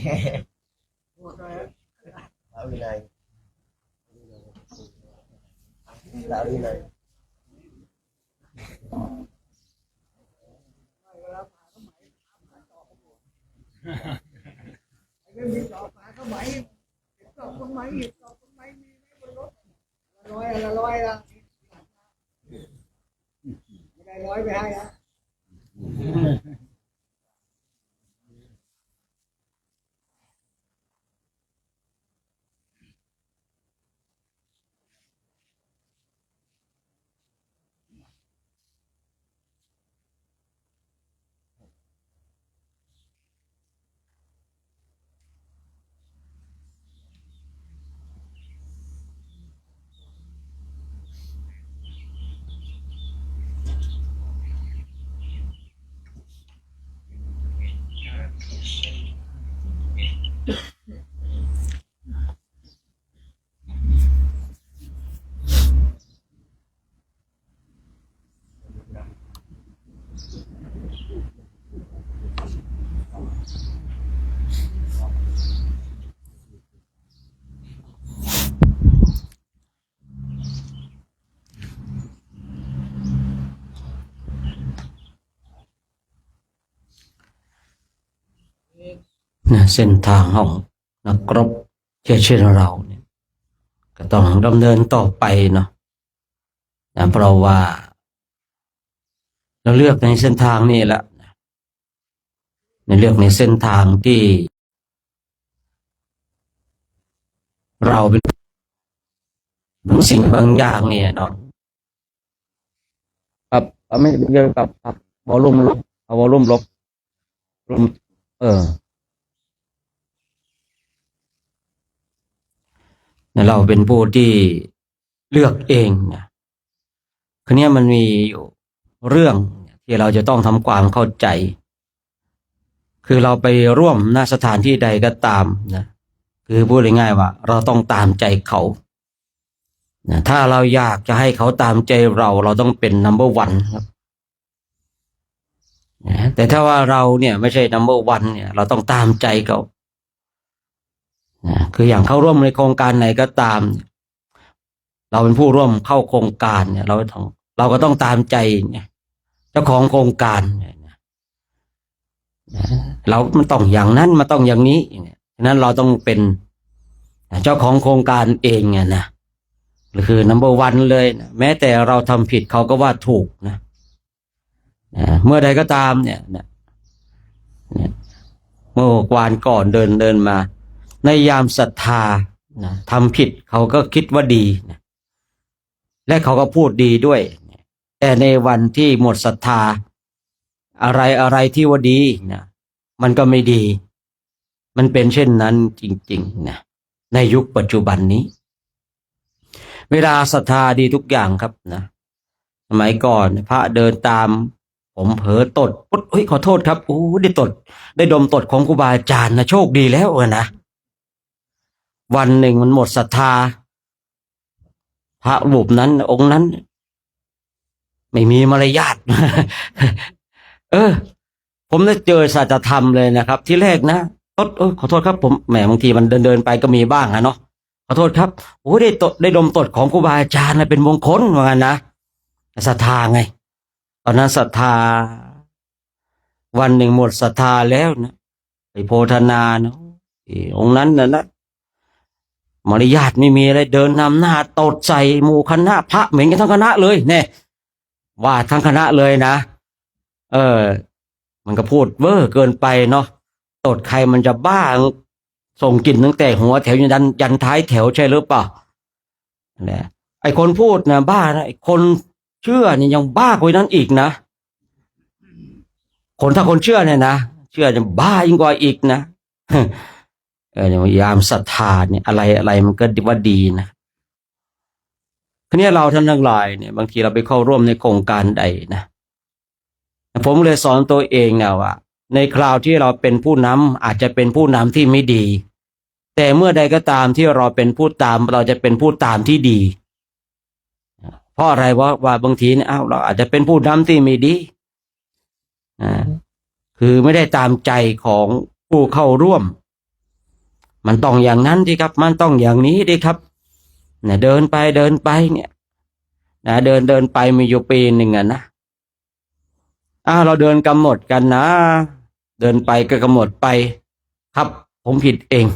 đạo đi này, đạo đi này. Lôi về hai á.เส้นทางของนักรบเช่นเราเนี่ยก็ต้องดำเนินต่อไปเนาะเพราะว่าเราเลือกในเส้นทางนี้แหละเลือกในเส้นทางที่เราเป็นบางสิ่งบางอย่างเนี่ยเนาะปรับไม่เยอะปรับวอลลุ่มลบเอาวอลลุ่มลบเราเป็นผู้ที่เลือกเองนะคราวนี้มันมีอยู่เรื่องที่เราจะต้องทำความเข้าใจคือเราไปร่วมณสถานที่ใดก็ตามนะคือพูดง่ายๆว่าเราต้องตามใจเขานะถ้าเราอยากจะให้เขาตามใจเราต้องเป็น number one ครับนะแต่ถ้าว่าเราเนี่ยไม่ใช่ number one เนี่ยเราต้องตามใจเขาคืออย่างเข้าร่วมในโครงการไหนก็ตามเราเป็นผู้ร่วมเข้าโครงการเนี่ยเราก็ต้องตามใจเนี่ยเจ้าของโครงการเรามันต้องอย่างนั้นมันต้องอย่างนี้ฉะนั้นเราต้องเป็นเจ้าของโครงการเองไงนะคือ number one เลยนะแม้แต่เราทำผิดเขาก็ว่าถูกนะเมื่อใดก็ตามเนี่ยเมื่อวานก่อนเดินมาในยามศรัทธาทำผิดเขาก็คิดว่าดีนะและเขาก็พูดดีด้วยแต่ในวันที่หมดศรัทธาอะไรที่ว่าดีนะมันก็ไม่ดีมันเป็นเช่นนั้นจริงๆนะในยุคปัจจุบันนี้เวลาศรัทธาดีทุกอย่างครับนะสมัยก่อนพระเดินตามผมเผลอตดปุ๊บขอโทษครับได้ดมตดของครูบาอาจารย์นะโชคดีแล้วนะวันหนึ่งมันหมดศรัทธาพระรูปนั้นองค์นั้นไม่มีมารยาท ผมได้เจอสัจธรรมเลยนะครับที่แรกนะขอโทษครับผมแหมบางทีมันเดินไปก็มีบ้างเนาะขอโทษครับได้ดมตดของครูบาอาจารย์นะเป็นมงคลว่างั้นนะศรัทธาไงตอนนั้นศรัทธาวันหนึ่งหมดศรัทธาแล้วนะไปโพธนาเนาะองค์นั้นนะมารยาทไม่มีอะไรเดินนำหน้าตดใส่หมู่คณะพระเหม็นกันทั้งคณะเลยเนี่ยว่าทั้งคณะเลยนะมันก็พูดเวอร์เกินไปเนาะตดใครมันจะบ้าส่งกลิ่นตั้งแต่หัวแถวยันท้ายแถวใช่หรือเปล่าเนี่ยไอคนพูดนะบ้านะไอคนเชื่อนี่ยังบ้ากว่านั้นอีกนะถ้าคนเชื่อเนี่ยนะเชื่อจะบ้ายิ่งกว่าอีกนะยามศรัทธาเนี่ยอะไรมันก็ว่าดีนะทีนี้เราท่านทั้งหลายเนี่ยบางทีเราไปเข้าร่วมในโครงการใดนะผมเลยสอนตัวเองนะว่าในคราวที่เราเป็นผู้นำอาจจะเป็นผู้นำที่ไม่ดีแต่เมื่อใดก็ตามที่เราเป็นผู้ตามเราจะเป็นผู้ตามที่ดีเพราะอะไรว่าบางทีเนี่ยเราอาจจะเป็นผู้นำที่ไม่ดีคือไม่ได้ตามใจของผู้เข้าร่วม มันต้องอย่างนั้นดิครับมันต้องอย่างนี้ดิครับเนี่ยเดินไปเนี่ยนะเดินไปมีอยู่ปีหนึ่งอะนะเราเดินกำหนดกันนะเดินไปก็กำหนดไปครับผมผิดเอง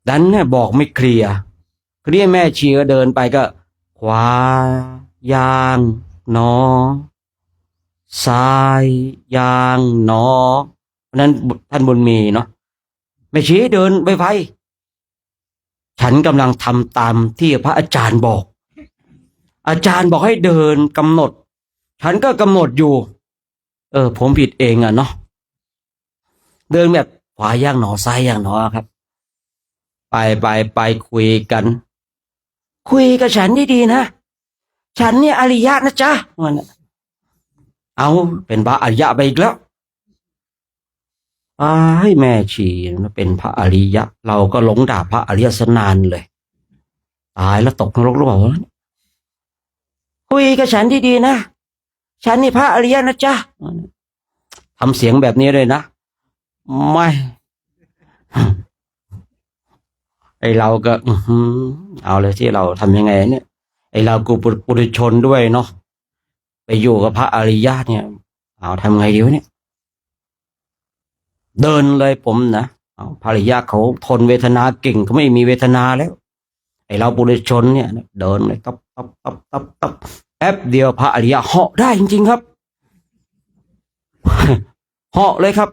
ดันเนี่ยบอกไม่เคลียร์แม่ชีก็เดินไปก็ขวายางหนอซ้ายยางหนอเพราะนั้นท่านบุญมีเนาะแม่ชีเดินไปไวฉันกำลังทำตามที่พระอาจารย์บอก อาจารย์บอกให้เดินกำหนดฉันก็กำหนดอยู่ผมผิดเองอะเนาะเดินแบบขวาย่างหนอซ้ายย่างหนอครับไปคุยกันคุยกับฉันดีๆนะฉันเนี่ยอริยะนะจ๊ะมันเอาเป็นพระอริยะไปอีกแล้วให้แม่ชีเป็นพระอริยะเราก็หลงด่าพระอริยสนานเลยตายแล้วตกนรกหรือเปล่าคุยกับฉันดีๆนะฉันนี่พระอริยะนะจ๊ะทำเสียงแบบนี้เลยนะไม่ไอเราก็เอาเลยที่เราทำยังไงเนี่ยไอเรากูปุถุชนด้วยเนาะไปอยู่กับพระอริยะเนี่ยเอาทำไงดีวะเนี่ยเดินเลยผมนะพระอริยะเขาทนเวทนาเก่งเขาไม่มีเวทนาแล้วไอเราปุถุชนเนี่ยเดินเลยตับแป๊บเดียวพระอริยะเหาะได้จริงๆครับเหาะเลยครับ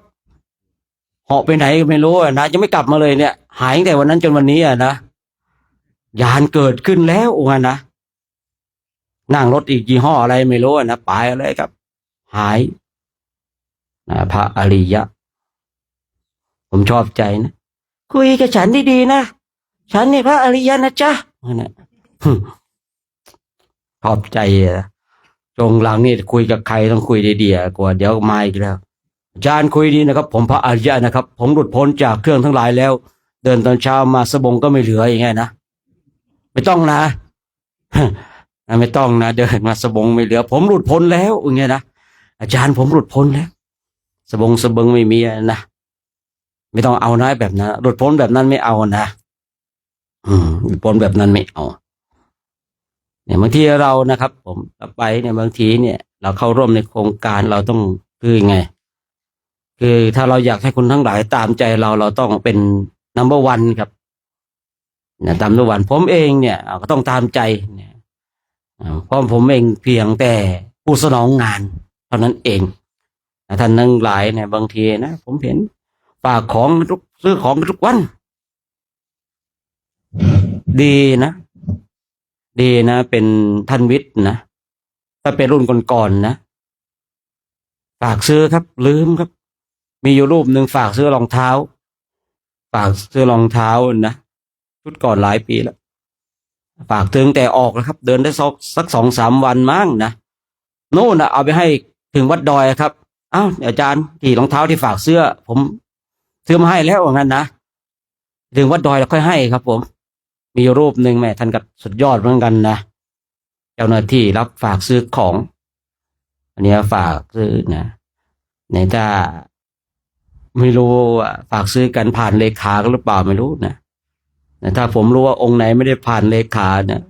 เหาะไปไหนก็ไม่รู้นะจะไม่กลับมาเลยเนี่ยหายตั้งแต่วันนั้นจนวันนี้นะญาณเกิดขึ้นแล้วนะนั่งรถอีกยี่ห้ออะไรไม่รู้นะไปเลยครับหายนะพระอริยะผมชอบใจนะคุยกับฉันดีๆนะฉันนี่พระอริยะนะจ๊ะนะชอบใจจงหลังนี่คุยกับใครต้องคุยดีๆกว่าเดี๋ยวมาอีกแล้วอาจารย์คุยดีนะครับผมพระอริยะนะครับผมหลุดพ้นจากเครื่องทั้งหลายแล้วเดินตอนเช้ามาสบงก็ไม่เหลืออย่างเงี้ยนะไม่ต้องนะไม่ต้องนะเดินมาสบงไม่เหลือผมหลุดพ้นแล้วอย่างเงี้ยนะอาจารย์ผมหลุดพ้นแล้วสบงไม่มีนะไม่ต้องเอานะแบบนั้นหลุดพ้นแบบนั้นไม่เอานะหลุดพ้นแบบนั้นไม่เอาเนี่ยบางทีเรานะครับผมไปเนี่ยบางทีเนี่ยเราเข้าร่วมในโครงการเราต้องคือไงคือถ้าเราอยากให้คุณทั้งหลายตามใจเราต้องเป็นnumber 1ครับตามnumber 1ผมเองเนี่ยก็ต้องตามใจเนี่ยเพราะผมเองเพียงแต่ผู้สนองงานเท่านั้นเองท่านทั้งหลายเนี่ยบางทีนะผมเห็นฝากของซื้อของทุกวันดีนะเป็นท่านวิทย์นะถ้าเป็นรุ่นก่อนๆนะฝากซื้อครับลืมครับมีอยู่รูปหนึ่งฝากซื้อรองเท้านะชุดก่อนหลายปีแล้วฝากถึงแต่ออกแล้วครับเดินได้สัก 2-3 วันมั้งนะโน่นเอาไปให้ถึงวัดดอยครับอาจารย์ที่รองเท้าที่ฝากเสื้อผมซื้อมาให้แล้วงั้นนะถึงวัดดอยแล้วค่อยให้ครับผมมีรูปหนึ่งแม่ท่านก็สุดยอดเหมือนกันนะเจ้าหน้าที่รับฝากซื้อของอันนี้ฝากซื้อนะในถ้าไม่รู้ฝากซื้อกันผ่านเลขาหรือเปล่าไม่รู้นะแต่ถ้าผมรู้ว่าองค์ไหนไม่ได้ผ่านเลขาเนี่ย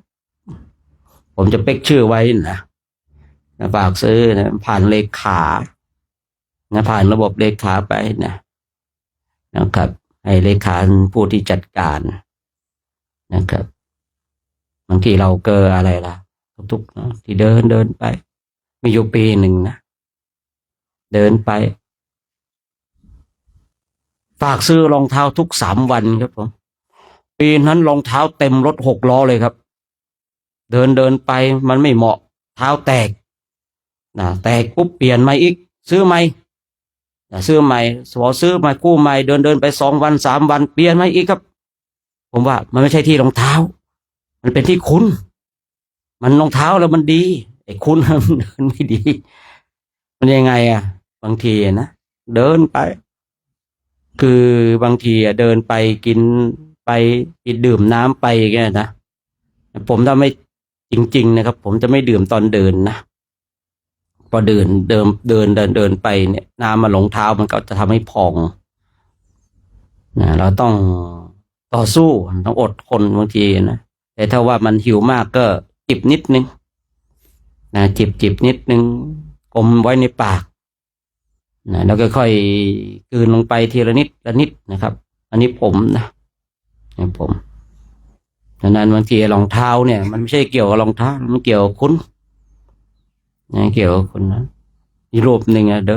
ผมจะเป๊กชื่อไว้นะฝากซื้อนะผ่านเลขานะผ่านระบบเลขาไปนะครับให้เลขาผู้ที่จัดการนะครับบางทีเราเกิดอะไรล่ะทุกๆนะที่เดินไปมีอยู่ปีหนึ่งนะเดินไปฝากซื้อรองเท้าทุก3 วันครับผมปีนั้นรองเท้าเต็มรถ6 ล้อเลยครับเดินไปมันไม่เหมาะเท้าแตกแตกปุ๊บเปลี่ยนใหม่อีกซื้อใหม่ซื้อใหม่ซื้อใหม่กู้ใหม่เดินไป2 วัน 3 วันเปลี่ยนใหม่อีกครับผมว่ามันไม่ใช่ที่รองเท้ามันเป็นที่คุณมันรองเท้าแล้วมันดีไอ้คุณมันไม่ดีมันยังไงบางทีนะเดินไปคือบางทีเดินไปกินไปดื่มน้ำไปอย่างเงี้ยนะผมถ้าไม่จริงๆนะครับผมจะไม่ดื่มตอนเดินนะพอเดินไปเนี่ยน้ำมาลงเท้ามันก็จะทำให้พอง นะเราต้องต่อสู้ต้องอดทนบางทีนะแต่ถ้าว่ามันหิวมากก็จิบนิดนึงนะจิบนิดนึงอมไว้ในปากนะแล้วก็ค่อยกลืนลงไปทีละนิดละนิดนะครับ อันนี้ผมนะผมดังนั้นบางทีรองเท้าเนี่ยมันไม่ใช่เกี่ยวกับรองเท้ามันเกี่ยวกับคุณนะเกี่ยวกับคุณนะมีรูปหนึ่งเ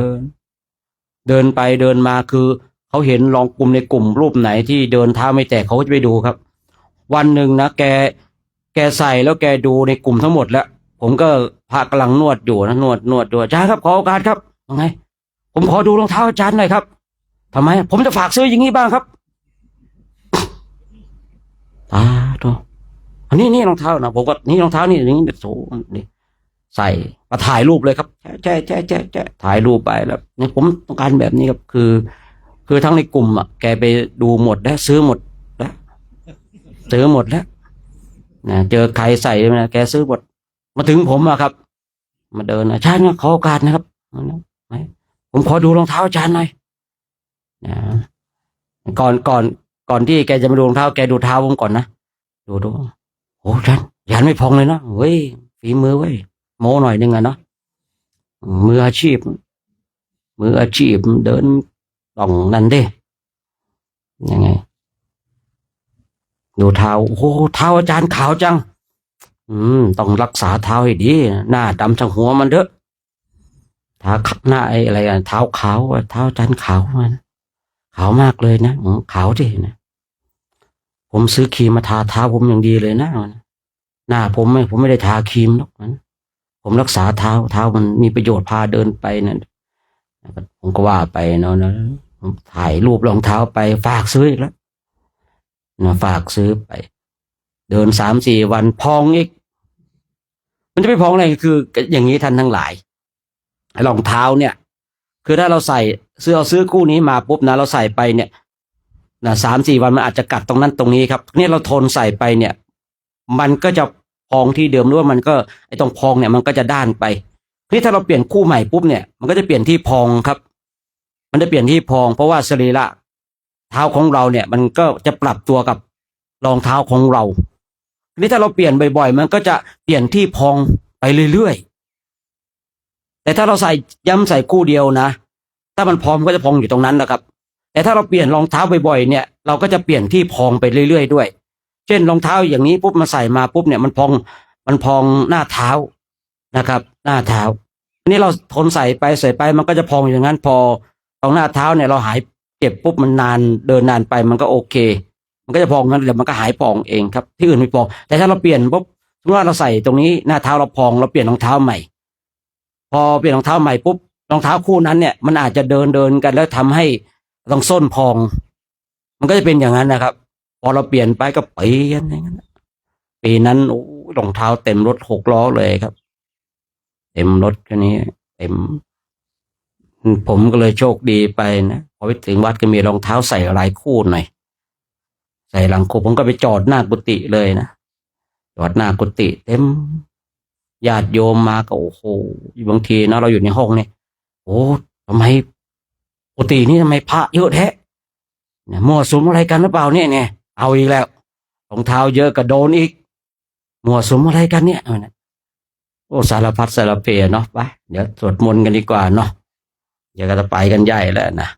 ดินไปเดินมาคือเขาเห็นลองกลุ่มในกลุ่มรูปไหนที่เดินเท้าไม่แตกเขาก็จะไปดูครับ วันหนึ่งนะแกใส่แล้วแกดูในกลุ่มทั้งหมดแล้วผมก็พากำลังนวดอยู่นะนวดดูอาจารย์ครับขอโอกาสครับว่าไงผมขอดูรองเท้าอาจารย์หน่อยครับทำไมผมจะฝากซื้ออย่างนี้บ้างครับตัวอันนี้รองเท้านะผมก็นี่รองเท้านี่อย่างนี้โซ่นี่ใส่มาถ่ายรูปเลยครับแช่ถ่ายรูปไปแล้วเนี่ยผมต้องการแบบนี้ครับคือทั้งในกลุ่มอ่ะแกไปดูหมดแล้วซื้อหมดแล้วนะเจอใครใส่นะแกซื้อหมดมาถึงผมอะครับมาเดินอาจารย์ขอโอกาสนะครับผมขอดูรองเท้าอาจารย์หน่อยนะก่อนที่แกจะมาดูรองเท้าแกดูเท้าผมก่อนนะดูโอ้อาจารย์ไม่พองเลยนะเว้ยฝีมือเว้ยโม้หน่อยนึงอะเนาะมืออาชีพเดินต้องนั่นดิยังไงดูเท้าโอ้โหเท้าอาจารย์ขาวจังต้องรักษาเท้าให้ดีหน้าดำทั้งหัวมันเด้อเท้าหน้าอะไรกันเท้าขาวเท้าอาจารย์ขาวมันขาวมากเลยนะขาวดินะผมซื้อครีมมาทาเท้าผมอย่างดีเลยนะหน้าผมไม่ได้ทาครีมหรอกนะผมรักษาเท้ามันมีประโยชน์พาเดินไปนะผมก็ว่าไปเนาะถ่ายรูปรองเท้าไปฝากซื้ออีกแล้วนะฝากซื้อไปเดิน3-4 วันพองอีกมันจะไปพองอะไรคืออย่างนี้ท่านทั้งหลายรองเท้าเนี่ยคือถ้าเราใส่ซื้อคู่นี้มาปุ๊บนะเราใส่ไปเนี่ยนะ3-4 วันมันอาจจะกัดตรงนั้นตรงนี้ครับเนี่ยเราทนใส่ไปเนี่ยมันก็จะพองที่เดิมหรือว่ามันก็ไอ้ตรงพองเนี่ยมันก็จะด้านไปนี่ถ้าเราเปลี่ยนคู่ใหม่ปุ๊บเนี่ยมันก็จะเปลี่ยนที่พองครับมันจะเปลี่ยนที่พองเพราะว่าสรีระเท้าของเราเนี่ยมันก็จะปรับตัวกับรองเท้าของเรานี่ถ้าเราเปลี่ยนบ่อยๆมันก็จะเปลี่ยนที่พองไปเรื่อยๆแต่ถ้าเราย้ำใส่คู่เดียวนะถ้ามันพองก็จะพองอยู่ตรงนั้นนะครับแต่ถ้าเราเปลี่ยนรองเท้าบ่อยๆเนี่ยเราก็จะเปลี่ยนที่พองไปเรื่อยๆด้วยเช่นรองเท้าอย่างนี้ปุ๊บมาใส่มาปุ๊บเนี่ยมันพองหน้าเท้านะครับหน้าเท้าอันนี้เราทนใส่ไปมันก็จะพองอย่างนั้นพอตรงหน้าเท้าเนี่ยเราหายเจ็บปุ๊บมันนานเดินนานไปมันก็โอเคมันก็จะพองงั้นเดี๋ยวมันก็หายพองเองครับที่อื่นไม่พองแต่ถ้าเราเปลี่ยนปุ๊บสมมติว่าเราใส่ตรงนี้หน้าเท้าเราพองเราเปลี่ยนรองเท้าใหม่พอเปลี่ยนรองเท้าใหม่ปุ๊บรองเท้าคู่นั้นเนี่ยมันอาจจะเดินกันแล้วทำให้ตรงส้นพองมันก็จะเป็นอย่างนั้นนะครับพอเราเปลี่ยนไปก็เปลี่ยนอย่างนั้นปีนั้นโอ้รองเท้าเต็มรถ6 ล้อเลยครับเต็มรถแค่นี้เต็มผมก็เลยโชคดีไปนะพอไปถึงวัดก็มีรองเท้าใส่หลายคู่หน่อยใส่หลังคู่ผมก็ไปจอดหน้ากุฏิเลยนะจอดหน้ากุฏิเต็มญาติโยมมาก็โอ้โหบางทีนะเราอยู่ในห้องเนี่ยโอ้ทำไมกุฏินี่ทำไมพระเยอะแท้เนี่ยมั่วสุมอะไรกันหรือเปล่าเนี่ยเอาอีกแล้วรองเท้าเยอะก็โดนอีกมั่วสุมอะไรกันเนี่ยโอ้สารพัดสารเพเนาะไปเดี๋ยวสวดมนต์กันดีกว่าเนาะอย่าก็จะไปกันใหญ่แล้วนะ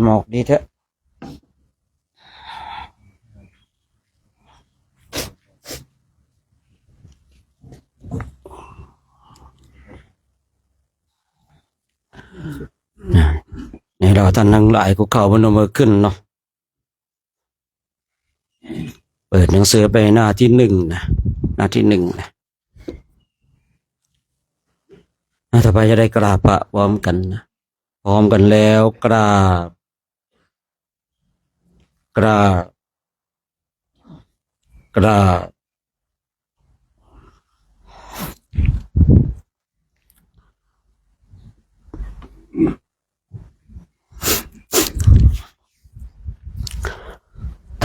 หมอกดีเถอะนี่เราท่านทั้งหลายคุกเข่าพนมมือขึ้นเนาะเปิดหนังสือไปหน้าที่1นะหน้าที่1นะต่อไปจะได้กราบพระพร้อมกันนะพร้อมกันแล้วกราบ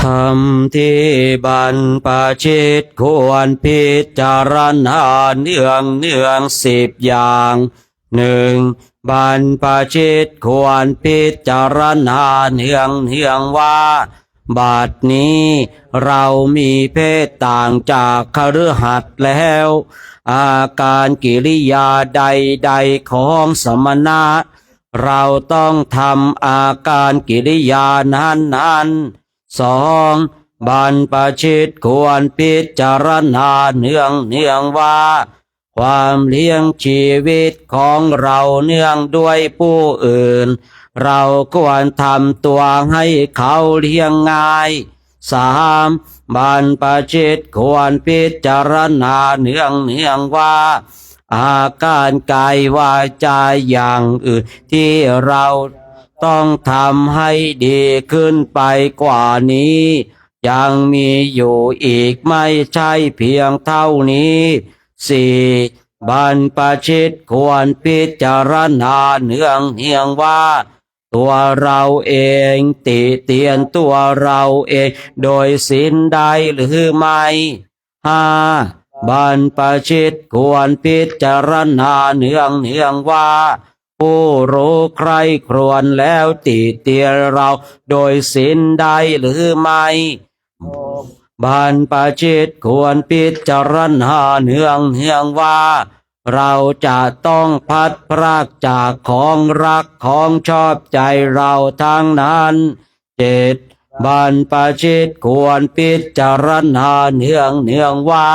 ธรรมที่บรรพชิตควรพิจารณาเนือง10 อย่างบรรพชิตควรพิจารณาเนืองว่าบัดนี้เรามีเพศต่างจากคฤหัสถ์แล้วอาการกิริยาใดของสมณะเราต้องทำอาการกิริยานั้น2. บรรพชิตควรพิจารณาเนืองว่าความเลี้ยงชีวิตของเราเนื่องด้วยผู้อื่นเราควรทำตัวให้เขาเลี้ยงง่าย 3. บรรพชิตควรพิจารณาเนืองว่าอาการกายวาจาอย่างอื่นที่เราต้องทำให้ดีขึ้นไปกว่านี้ยังมีอยู่อีกไม่ใช่เพียงเท่านี้ 4. บรรพชิตควรพิจารณาเนืองว่าตัวเราเองติเตียนตัวเราเองโดยศีลใดหรือไม่ 5. บรรพชิตควรพิจารณาเนืองว่าผู้รู้ใครครวญแล้วติเตียนเราโดยศีลใดหรือไม่ บรรพชิตควรพิจารณาเนืองว่าเราจะต้องพัดพรากจากของรักของชอบใจเราทั้งนั้น 7. บรรพชิตควรพิจารณาเนืองว่า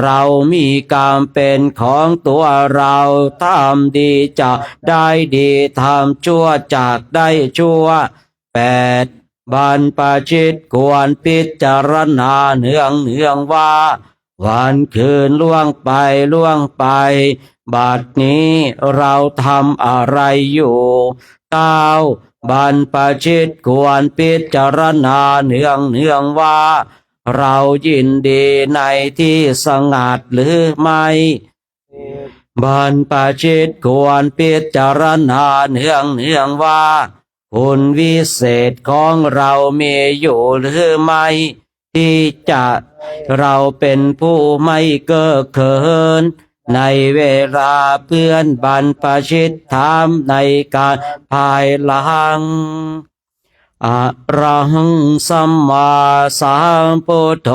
เรามีกรรมเป็นของตัวเราทำดีจะได้ดีทำชั่วจากได้ชั่ว 8. บรรพชิตควรพิจารณาเนืองว่าวันคืนล่วงไปบัดนี้เราทำอะไรอยู่ 9. บรรพชิตควรพิจารณาเนืองว่าเรายินดีในที่สงัดหรือไม่บรรพชิตควรพิจารณาเนืองว่าคุณวิเศษของเรามีอยู่หรือไม่ที่จะเราเป็นผู้ไม่เก้อเขินในเวลาเพื่อนบรรพชิตถามในการภายหลังอะระหังสัมมาสัมพุทโธ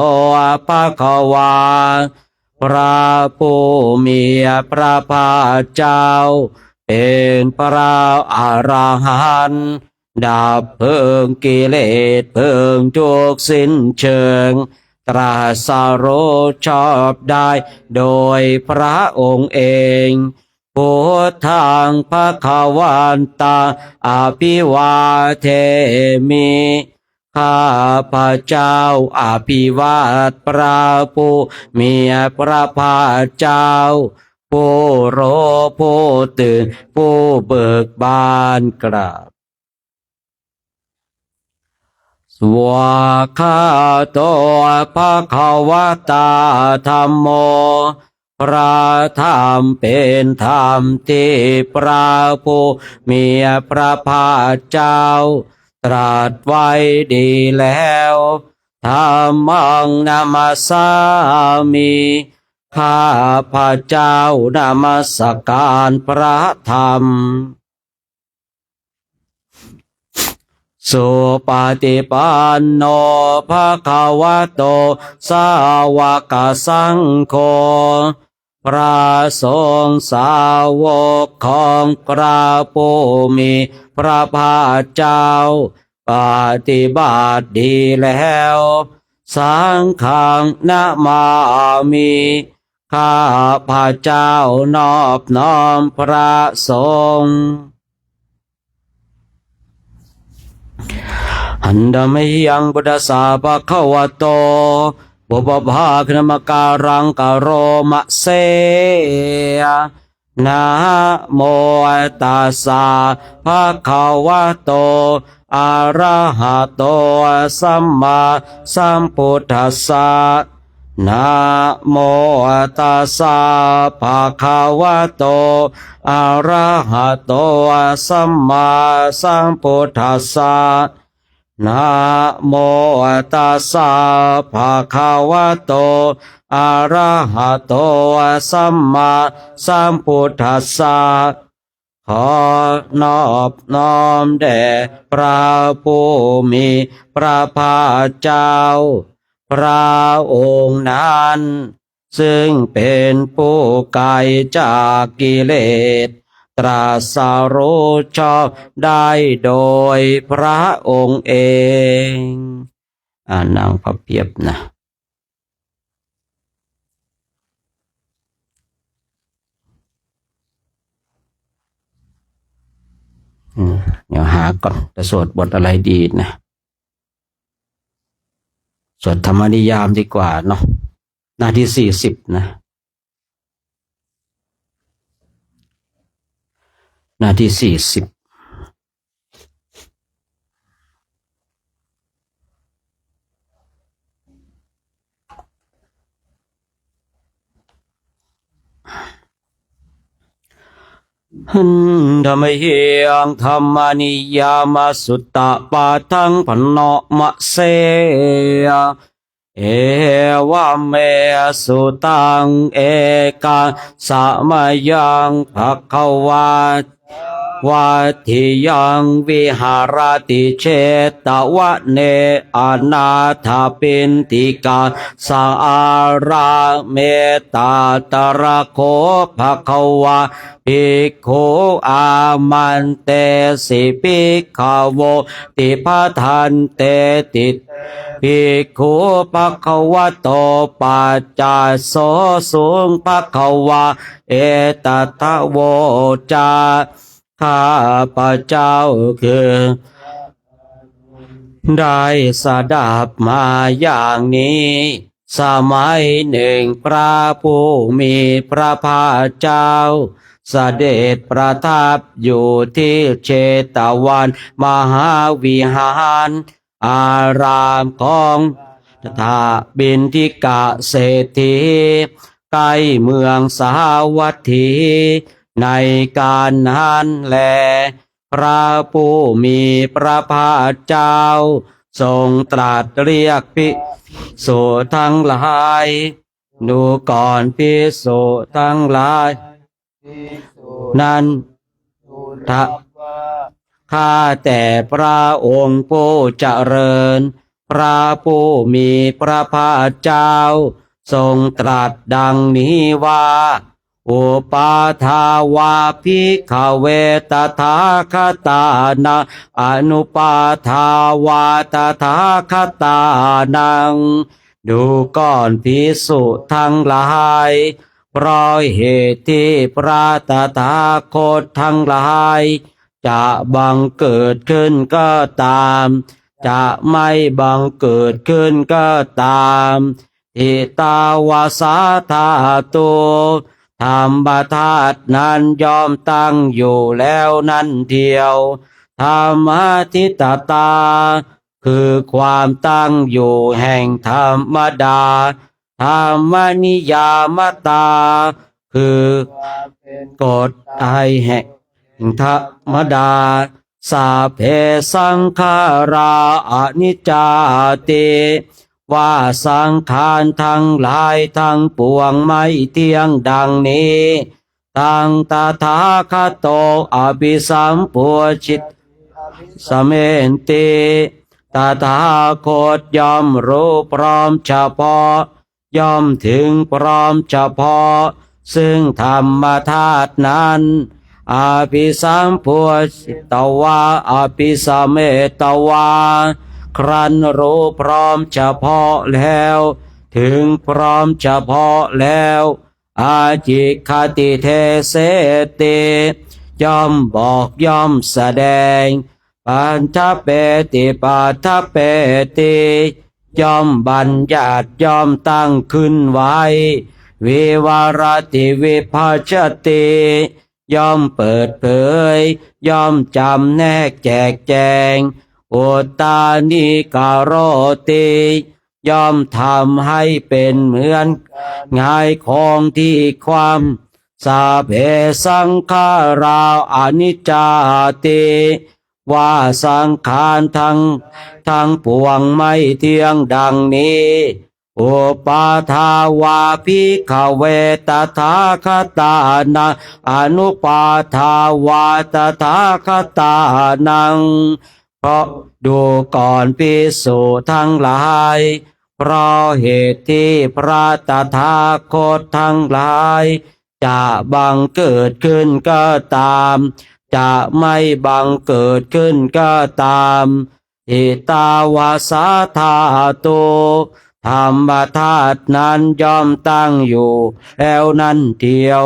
ภควาพระผู้มีพระภาคเจ้าเป็นพระอรหันต์ดับเพลิงกิเลสเพลิงทุกสิ้นเชิงตรัสรู้ชอบได้โดยพระองค์เองพุทธังภควันตังอภิวาเทมิข้าพระเจ้าอภิวาทพระผู้มีพระภาคเจ้าผู้รู้ผู้ตื่นผู้เบิกบานกราบสวากขาโตภควตาธัมโมพระธรรมเป็นธรรมที่พระผู้มีพระภาคเจ้าตรัสไว้ดีแล้วธัมมังนามัสสามิข้าพระเจ้านมัสการพระธรรมสุปฏิปันโนภควโตสาวกสังโฆพระสงฆ์สาวกของพระผู้มีพระภาคเจ้าปฏิบัติดีแล้วสังฆังนะมามิข้าพระเจ้านอบน้อมพระสงฆ์อันดามิยังบุตตสาภะคะวะโตบุพภาคณมการังกโรมะเสนะโมตัสสะภะคะวะโตอะระหะโตสัมมาสัมพุทธัสสะนะโมตัสสะภะคะวะโตอะระหะโตสัมมาสัมพุทธัสสะ นะโมตัสสะภะคะวะโตอะระหะโตสัมมาสัมพุทธัสสะขอนอบน้อมแด่พระผู้มีพระภาคเจ้าพระองค์นั้นซึ่งเป็นผู้ไกลจากกิเลสตรัสรู้ชอบได้โดยพระองค์เองนางพระเพียบนะเดี๋ยวหาก่อนจะสวดบทอะไรดีนะสวดธรรมนิยามดีกว่าเนาะหน้าที่40นะหน้าที่40ธรรมเฮียงธรรมนิยามสุตตะปาทังพนเนาะมะเสยเอวะเมสุตังเอกังสะมะยังภควาวัฏฐิยังวิหารติเชตวะเนอนาถปินติกาสาราเมตตาตระโคภควาภิกขุอามันเตสิภิกขโวติปะทันเตติภิกขุภควโตปัจจาโสสุงภควาเอตตะโวจาข้าพเจ้าคือได้สดับมาอย่างนี้สมัยหนึ่งพระผู้มีพระภาคเจ้าเสด็จประทับอยู่ที่เชตวันมหาวิหารอารามของทาบิณฑิกะเศรษฐีใกล้เมืองสาวัตถีในการนั้นแลพระผู้มีพระภาคเจ้าทรงตรัสเรียกภิกษุทั้งหลายดูก่อนภิกษุทั้งหลายนั้นข้าแต่พระองค์ผู้เจริญพระผู้มีพระภาคเจ้าทรงตรัสดังนี้ว่าอุปาทาวาภิกขเวตถาคตานังอนุปาทาวาตถาคตานังดูก่อนภิกษุทั้งหลายเพราะเหตุที่พระตถาคตทั้งหลายจะบังเกิดขึ้นก็ตามจะไม่บังเกิดขึ้นก็ตามทิตาวาสาธาตุธรรมธาตุนั้นย่อมตั้งอยู่แล้วนั่นเดียวธรรมทิตตาคือความตั้งอยู่แห่งธรรมดาธรรมนิยามตาคือกฎใดแห่งธรรมดาสัพเพสังขาราอนิจจาติว่าสังขารทั้งหลายทั้งปวงไม่เที่ยงดังนี้ตั้งตถาคตโตอภิสัมพุชิตสเมนติตถาคตย่อมรู้พร้อมเฉพาะย่อมถึงพร้อมเฉพาะซึ่งธรรมธาตุนั้นอภิสัมพุชิตวาอภิสัมเมตวาครั้นรู้พร้อมเฉพาะแล้วถึงพร้อมเฉพาะแล้วอาจิคติเทเสติย่อมบอกย่อมแสดงปัญทเปติปัฏฐเปติย่อมบัญญัติย่อมตั้งขึ้นไว้วิวารติวิภัชชติย่อมเปิดเผยย่อมจำแนกแจกแจงอุตตานิการโรติย่อมทำให้เป็นเหมือนง่ายของที่ความสัพเพสังขาราอนิจจติ ว่าสังขารทั้งปวงไม่เที่ยงดังนี้อุปาทาวาภิกขเวตถาคตานังอนุปาทาวาตถาคตานังเพราะดูก่อนภิกษุทั้งหลายเพราะเหตุที่พระตถาคตทั้งหลายจะบังเกิดขึ้นก็ตามจะไม่บังเกิดขึ้นก็ตามอิตาวาสาธาโตธรรมธาตุนั้นย่อมตั้งอยู่แล้วนั่นเดียว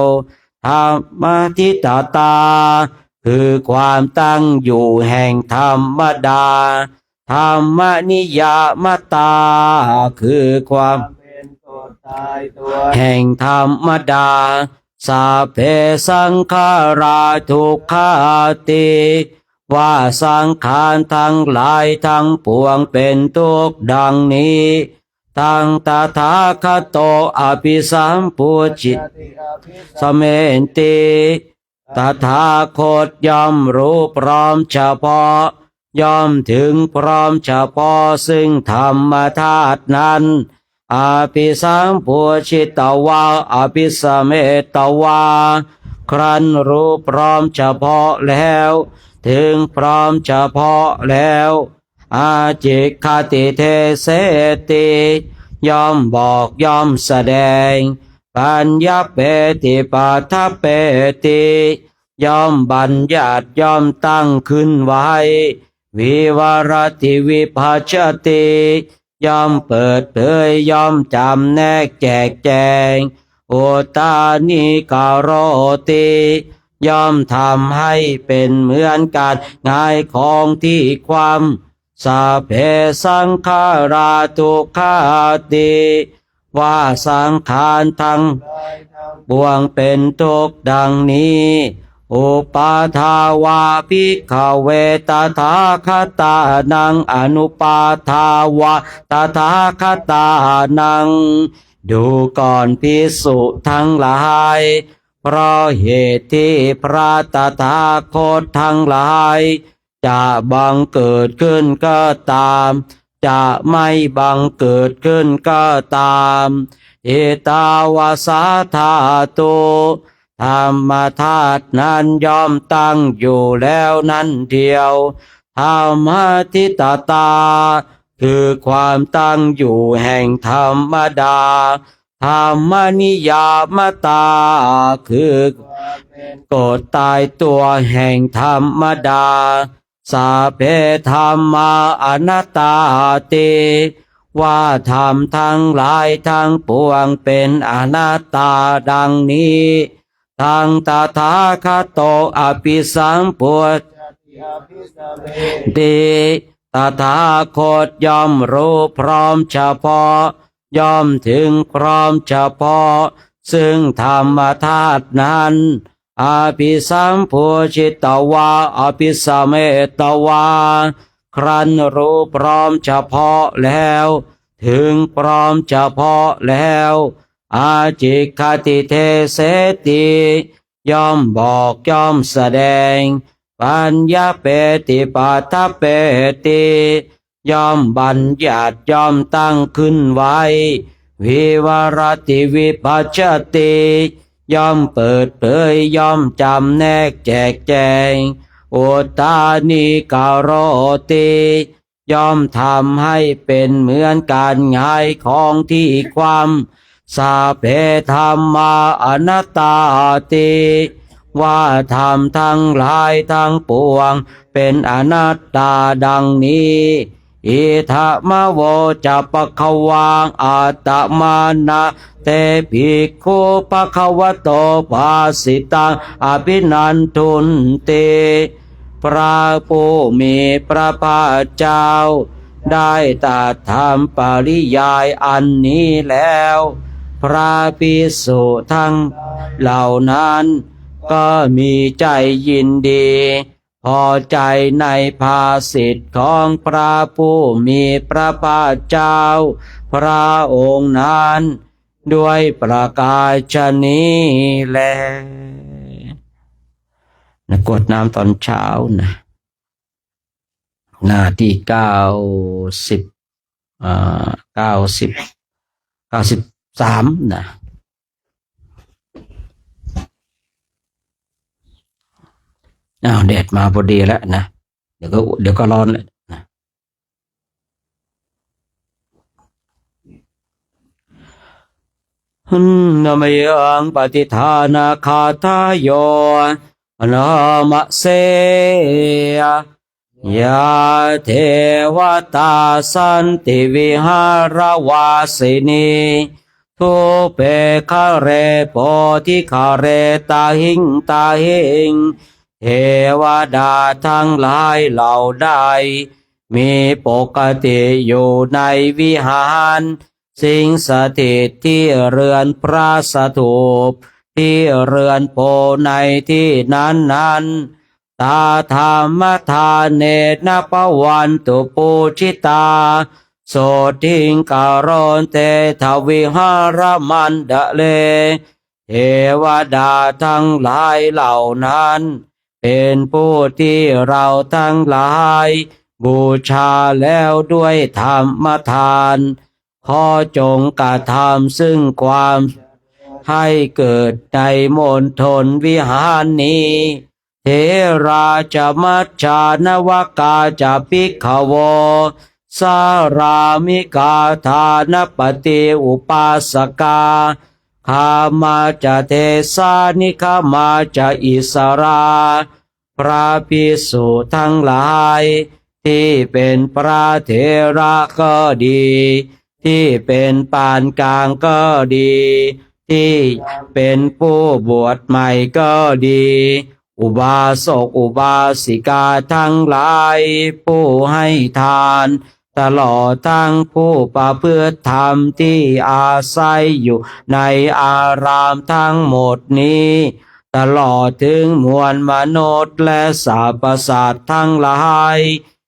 ธรรมทิฏฐตาคือความตั้งอยู่แห่งธรรมดาธรรมนิยามตาคือความเป็นตัวตายตัว แห่งธรรมดาสัพเพสังขาราทุกขาติว่าสังขารทั้งหลายทั้งปวงเป็นทุกข์ดังนี้ทั้งตถาคตอภิสัมพุจิสเมนติตถาคตย่อมรู้พร้อมเฉพาะย่อมถึงพร้อมเฉพาะซึ่งธรรมธาตุนั้นอภิสัมพุชิตวาอภิสเมตวาครั้นรู้พร้อมเฉพาะแล้วถึงพร้อมเฉพาะแล้วอาจิกขติเทเสติย่อมบอกย่อมแสดงปัญญาเปติปัฏฐเปติย่อมบัญญัติย่อมตั้งขึ้นไว้วิวารติวิภัชชติย่อมเปิดเผยย่อมจำแนกแจกแจงโอตานิการโรติย่อมทำให้เป็นเหมือนการง่ายของที่ความสัพเพสังขาราทุกขาติว่าสังขารทั้งปวงเป็นทุกข์ดังนี้อุปาทาวาภิกขเวตถาคตานังอนุปาทาวาตถาคตานังดูก่อนภิกษุทั้งหลายเพราะเหตุที่พระตถาคตทั้งหลายจะบังเกิดขึ้นก็ตามจะไม่บังเกิดขึ้นก็ตามอิตาวาสาธาโตธรรมธาตุนั้นย่อมตั้งอยู่แล้วนั่นเดียวธรรมทิฏฐตาคือความตั้งอยู่แห่งธรรมดาธรรมนิยามตาคือกฎตายตัวแห่งธรรมดาสัพเพธรรมาอนัตตาติว่าธรรมทั้งหลายทั้งปวงเป็นอนัตตาดังนี้ทั้งตถาคตอภิสัมพุทติตถาคตย่อมรู้พร้อมเฉพาะย่อมถึงพร้อมเฉพาะซึ่งธรรมธาตุนั้นอภิสัมพุชิตวาอภิสเมตวาครั้นรู้พร้อมเฉพาะแล้วถึงพร้อมเฉพาะแล้วอาจิกขติเทเสติย่อมบอกย่อมแสดงปัญญาเปติปัฏฐเปติย่อมบัญญัติย่อมตั้งขึ้นไว้วิวารติวิภัชชติย่อมเปิดเผยย่อมจำแนกแจกแจงโอตานิการโรติย่อมทำให้เป็นเหมือนการง่ายของที่ความสัพเพธรรมาอนัตตาติว่าธรรมทั้งหลายทั้งปวงเป็นอนัตตาดังนี้อิทะมะโวจะปะคะวาอัตตมานะเตภิกขุปะคะวะโตภาสิตังอภินันทุนเตพระผู้มีพระภาคเจ้าได้ตรัสธรรมปริยายอันนี้แล้วพระภิกษุทั้งเหล่านั้นก็มีใจยินดีพอใจในภาสิทธิ์ของพระผู้มีพระภาคเจ้าพระองค์นั้นด้วยประกาศชนี้แลนะกรวดน้ำตอนเช้านะ หน้าที่9090 93นะแดดมาพอดีแล้วนะเดี๋ยวก็ร้อนแล้วนะนามยังปฏิทานาคาทายโยนามะเสยะเทวตาสันติวิหารวาสินีทุเปคะเรโพธิคะเรตาหิงตาหิงเทวดาทั้งหลายเหล่าใดมีปกติอยู่ในวิหารสิงสถิตที่เรือนพระสถูปที่เรือนโพในที่นั้นตาธรรมทานเนนะปวันตุปูชิตาโสติงการนเตทวิหารมันดะเลเทวดาทั้งหลายเหล่านั้นเป็นผู้ที่เราทั้งหลายบูชาแล้วด้วยธรรมทานขอจงกระทำซึ่งความให้เกิดในมณฑลวิหารนี้เทราชมัจจานวกาจะภิกขโวสารามิกาทานปฏิอุปาสกาขามาจะเทสานิขามาจะอิสราพระภิกษุทั้งหลายที่เป็นพระเถระก็ดีที่เป็นปานกลางก็ดีที่เป็นผู้บวชใหม่ก็ดีอุบาสกอุบาสิกาทั้งหลายผู้ให้ทานตลอดทั้งผู้ประพฤติธรรมที่อาศัยอยู่ในอารามทั้งหมดนี้ตลอดถึงมวลมนุษย์และสรรพสัตว์ทั้งหลาย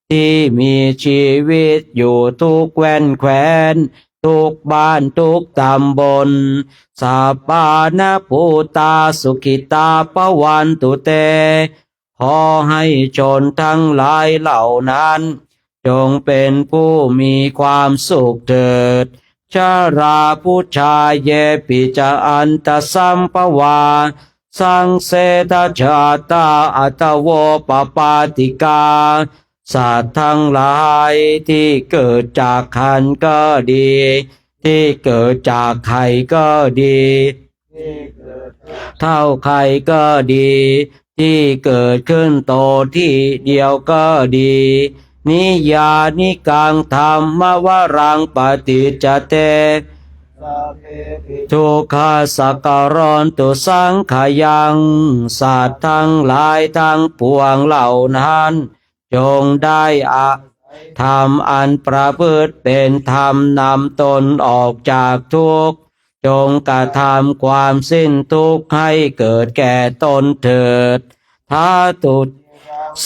ที่มีชีวิตอยู่ทุกแว่นแคว้นทุกบ้านทุกตำบลสัพพานะภูตาสุขิตาปวันตุเตขอให้ชนทั้งหลายเหล่านั้นจงเป็นผู้มีความสุขเถิดชาราพุชาเยปิจาอันตสัมปวาสังเสตชาตาอัตโวปปาติกาสัตว์ทั้งหลายที่เกิดจากขันธ์ก็ดีที่เกิดจากไข่ก็ดีเท่าไข่ก็ดีที่เกิดขึ้นโตที่เดียวก็ดีนิยานิกังธรรมวรังปฏิจจเตทุกขสักการนตุสังขยังสัตว์ทั้งหลายทั้งปวงเหล่านั้นจงได้ธรรมอันประพฤติเป็นธรรมนำตนออกจากทุกข์จงกระทำความสิ้นทุกข์ให้เกิดแก่ตนเถิดท้าตุ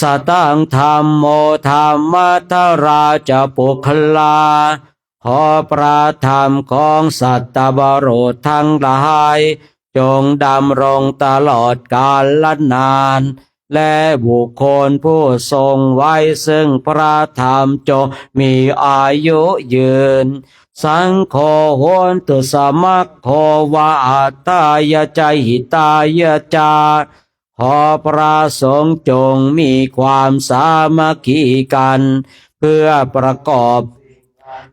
สตังธรรมโมธรรมทราจปุคลาขอพระธรรมของสัตบรุษทั้งหลายจงดำรงตลอดกาลนานและบุคคลผู้ทรงไว้ซึ่งพระธรรมจงมีอายุยืนสังโฆโหนตุสมัคโฆวาอัตตายใจหิตายจาขอพระสงฆ์จงมีความสามัคคีกันเพื่อประกอบ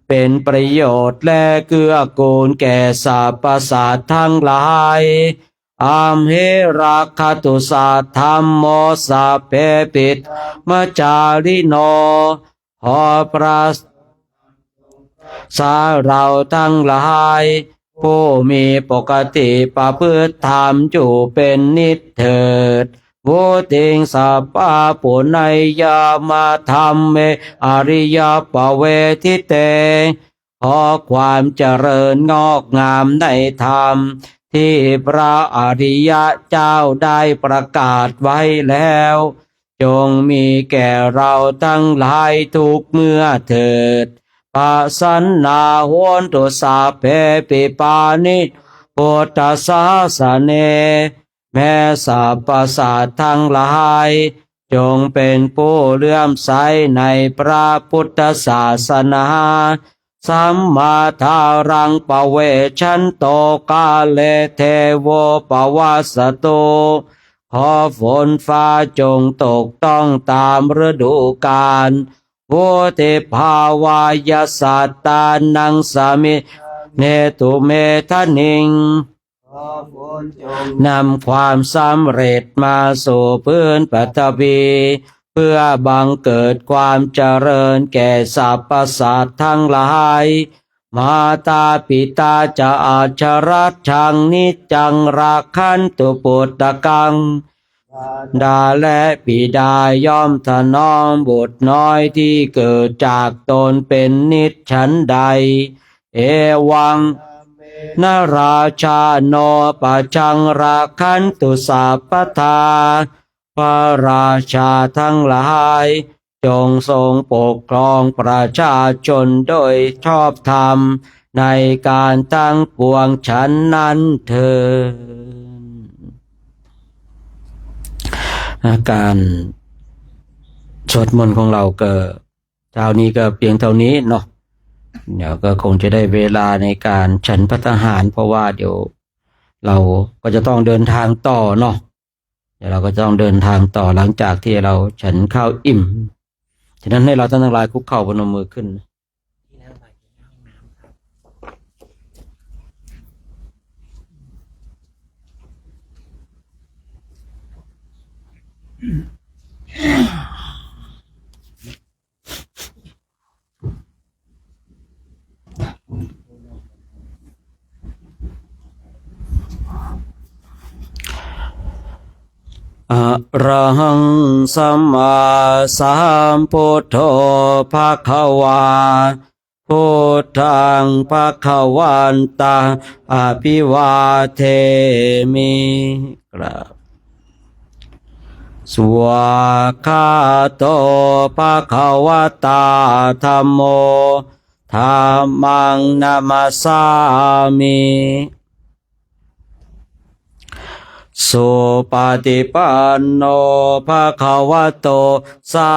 เป็นประโยชน์และเกื้อกูลแก่สรรพสัตว์ทั้งหลายอามเหราคตุสัทธัมโมสัพเพปิตมจาริโนขอพระสาเราทั้งหลายผู้มีปกติประพฤติธรรมอยู่เป็นนิจเถิดวุติงสัพพะปุนัยยามาธรรมเมอริยปเวทิเตขอความเจริญงอกงามในธรรมที่พระอริยเจ้าได้ประกาศไว้แล้วจงมีแก่เราทั้งหลายทุกเมื่อเถิดปัสสันนาโหนตุสัพเพปิปานิพุทธศาสเนแม้สรรพสัตว์ทั้งหลาย จงเป็นผู้เลื่อมใสในพระพุทธศาสนาสัมมาทารังปเวชันโตกาเลเทโวปวัสสโตขอฝนฟ้าจงตกต้องตามฤดูกาลโวเทภาวายสัตตานังสามิเนตุเมทะนิงขอฝนจงนำความสำเร็จมาสู่พื้นปฐพีเพื่อบังเกิดความเจริญแก่สรรพสัตว์ทั้งหลายมาตาปิตาจะอาชรัตชังนิจจังราคันตุปุตตะกังดาและปิดาย่อมถนอมบุตรน้อยที่เกิดจากตนเป็นนิจฉันใดเอวังนราชาโนปชังราคันตุสัพพทาพระราชาทั้งหลายจงทรงปกครองประชาชนโดยชอบธรรมในการตั้งปวงฉันนั้นเถิดการสวดมนต์ของเราก็เช้านี้ก็เพียงเท่านี้เนาะเดี๋ยวก็คงจะได้เวลาในการฉันภัตตาหารเพราะว่าเดี๋ยวเราก็จะต้องเดินทางต่อเนาะเดี๋ยวเราก็จะต้องเดินทางต่อหลังจากที่เราฉันข้าวอิ่มฉะนั้นให้เราท่านทั้งหลายคุกเข่าพนมมือขึ้นอะระหังสัมมาสัมพุทโธภควาพุทธังภควันตังอภิวาเทมิกราบสวากขาโตภควตาธัมโมธัมมังนามัสสามิสุปฏิปันโนภควโตสา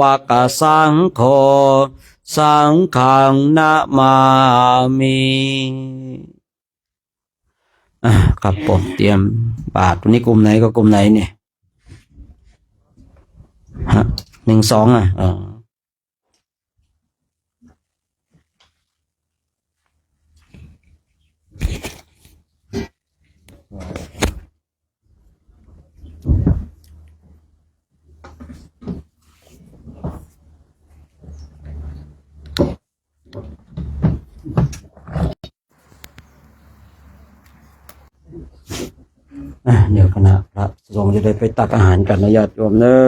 วกสังโฆสังฆังนะมามิครับผมเตรียมบาตรวันนี้กลุ่มไหนก็กลุ่มไหนเนี่ย1 2เดี๋ยวคณะพระสงฆ์จะได้ไปตักอาหารกันนะญาติโยมเนอะ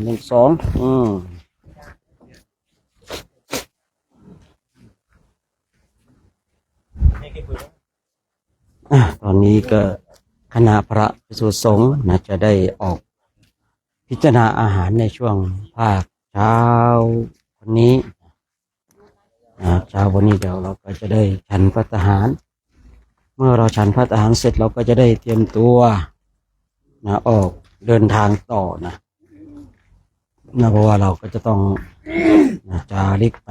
1 2ตอนนี้ก็คณะพระภิกษุสงฆ์นะจะได้ออกพิจารณาอาหารในช่วงภาคเช้าวันนี้เช้าวันนี้เดี๋ยวเราก็จะได้ฉันภัตตาหารเมื่อเราฉันภัตตาหารเสร็จเราก็จะได้เตรียมตัวนะออกเดินทางต่อนะเพราะว่าเราก็จะต้องจาริกไป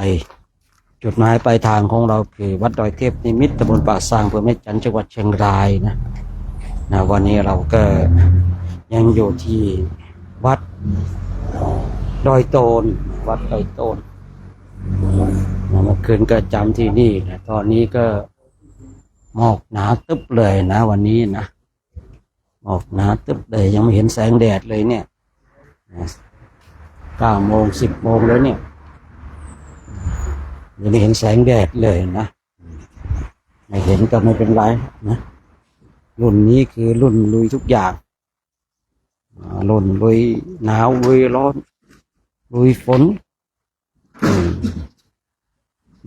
จุดหมายปลายทางของเราคือวัดดอยเทพนิมิตรตำบลป่าซางอำเภอแม่จันทร์จังหวัดเชียงรายนะวันนี้เราก็ยังอยู่ที่วัดดอยโตนวัดดอยโตนเมื่อคืนก็จำที่นี่นะตอนนี้ก็หมอกหนาตึ๊บเลยนะวันนี้นะหมอกหนาตึ๊บเลยยังไม่เห็นแสงแดดเลยเนี่ย9 โมง 10 โมงแล้วเนี่ยยังไม่เห็นแสงแดดเลยนะไม่เห็นก็ไม่เป็นไรนะรุ่นนี้คือรุ่นลุยทุกอย่างรุ่นลุยหนาวลุยร้อนลุยฝน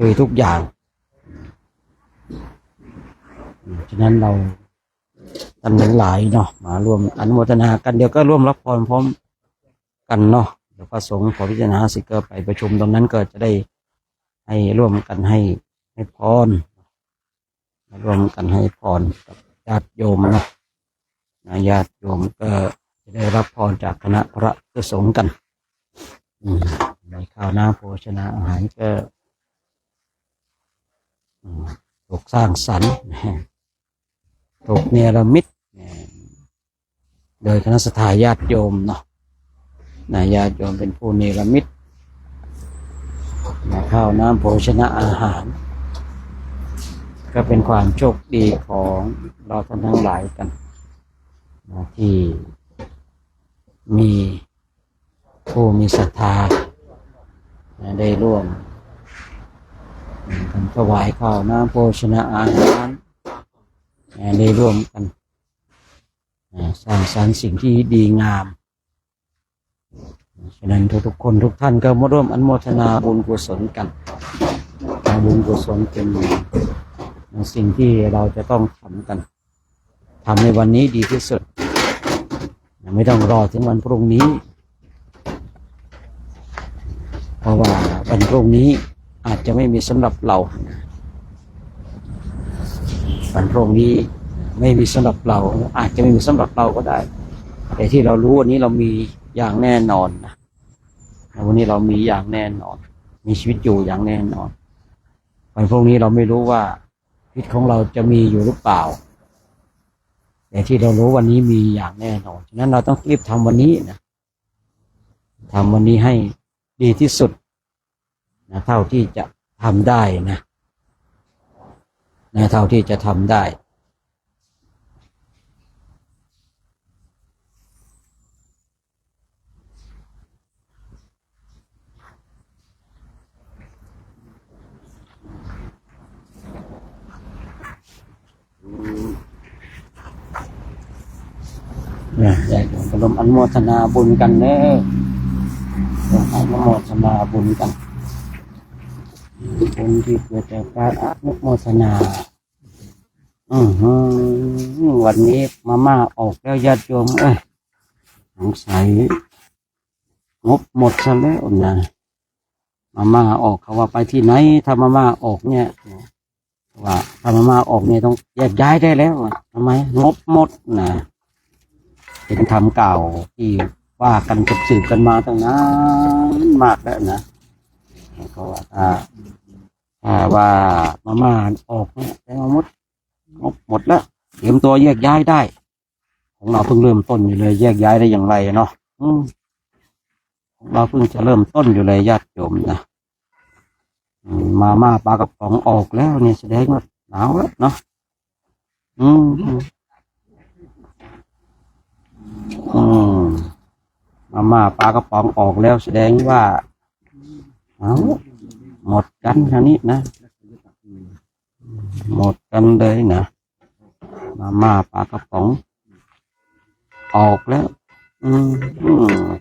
ลุยทุกอย่างฉะนั้นเราท่านทั้งหลายเนาะมารวมอนุโมทนากันเดี๋ยวก็ร่วมรับพรพร้อมกันเนาะเดี๋ยวพระสงฆ์ขอพิจารณาสิก็ไปประชุมตรงนั้นก็จะได้ให้ร่วมกันให้พร รวมกันให้พรกับญาติโยมนะญาติโยมก็จะได้รับพรจากคณะพระสงฆ์กันในข้าวหน้าโภชนาอาหารก็ถูกสร้างสรรค์ถูกเนรมิตโดยคณะสัตยาญาติโยมเนาะญาติโยมเป็นผู้เนรมิตข้าวน้ำโภชนะอาหารก็เป็นความโชคดีของเราท่านทั้งหลายกันที่มีผู้มีศรัทธาได้ร่วมกันถวายข้าวน้ำโภชนะอาหารได้ร่วมกันสร้างสรรค์สิ่งที่ดีงามฉะนั้นทุกคนทุกท่านก็มาร่วมอนุโมทนาบุญกุศลกันบุญกุศลเป็นสิ่งที่เราจะต้องทำกันทำในวันนี้ดีที่สุดไม่ต้องรอถึงวันพรุ่งนี้เพราะว่าวันพรุ่งนี้อาจจะไม่มีสำหรับเราวันพรุ่งนี้ไม่มีสำหรับเราอาจจะไม่มีสำหรับเราก็ได้แต่ที่เรารู้วันนี้เรามีอย่างแน่นอนนะวันนี้เรามีอย่างแน่นอนมีชีวิตอยู่อย่างแน่นอนวันพรุ่งนี้เราไม่รู้ว่าชีวิตของเราจะมีอยู่หรือเปล่าแต่ที่เรารู้วันนี้มีอย่างแน่นอนฉะนั้นเราต้องรีบทำวันนี้นะทำวันนี้ให้ดีที่สุดนะเท่าที่จะทำได้นะเท่าที่จะทำได้อยากจะร่วมอนุโมทนาบุญกันเนอะอนุโมทนาบุญกันบุญที่เกิดจากการอนุโมทนาวันนี้มาม่าออกแล้วญาติโยมสงสัยงบหมดซะแล้วนะมาม่าออกเขาว่าไปที่ไหนถ้ามาม่าออกเนี่ยว่าถ้ามาม่าออกเนี่ยต้องแยกย้ายได้แล้วทำไมงบหมดนะเป็นคำกล่าวที่ว่ากันสืบกันมาตั้งนานมากแล้วนะก็ว่าถ้าว่ามาม่าออกเนี่ยแต่งหมดแล้วเตรียมตัวแยกย้ายได้ของเราเพิ่งเริ่มต้นอยู่เลยแยกย้ายได้อย่างไรเนาะของเราเพิ่งจะเริ่มต้นอยู่เลยญาติโยมนะมาม่าปลากระป๋องออกแล้วเนี่ยแสดงว่าหนาวแล้วเนาะมาม่าปลากระป๋องออกแล้วแสดงว่าหมดกันคราวนี้นะหมดกันเลยนะมาม่าปลากระป๋องออกแล้ว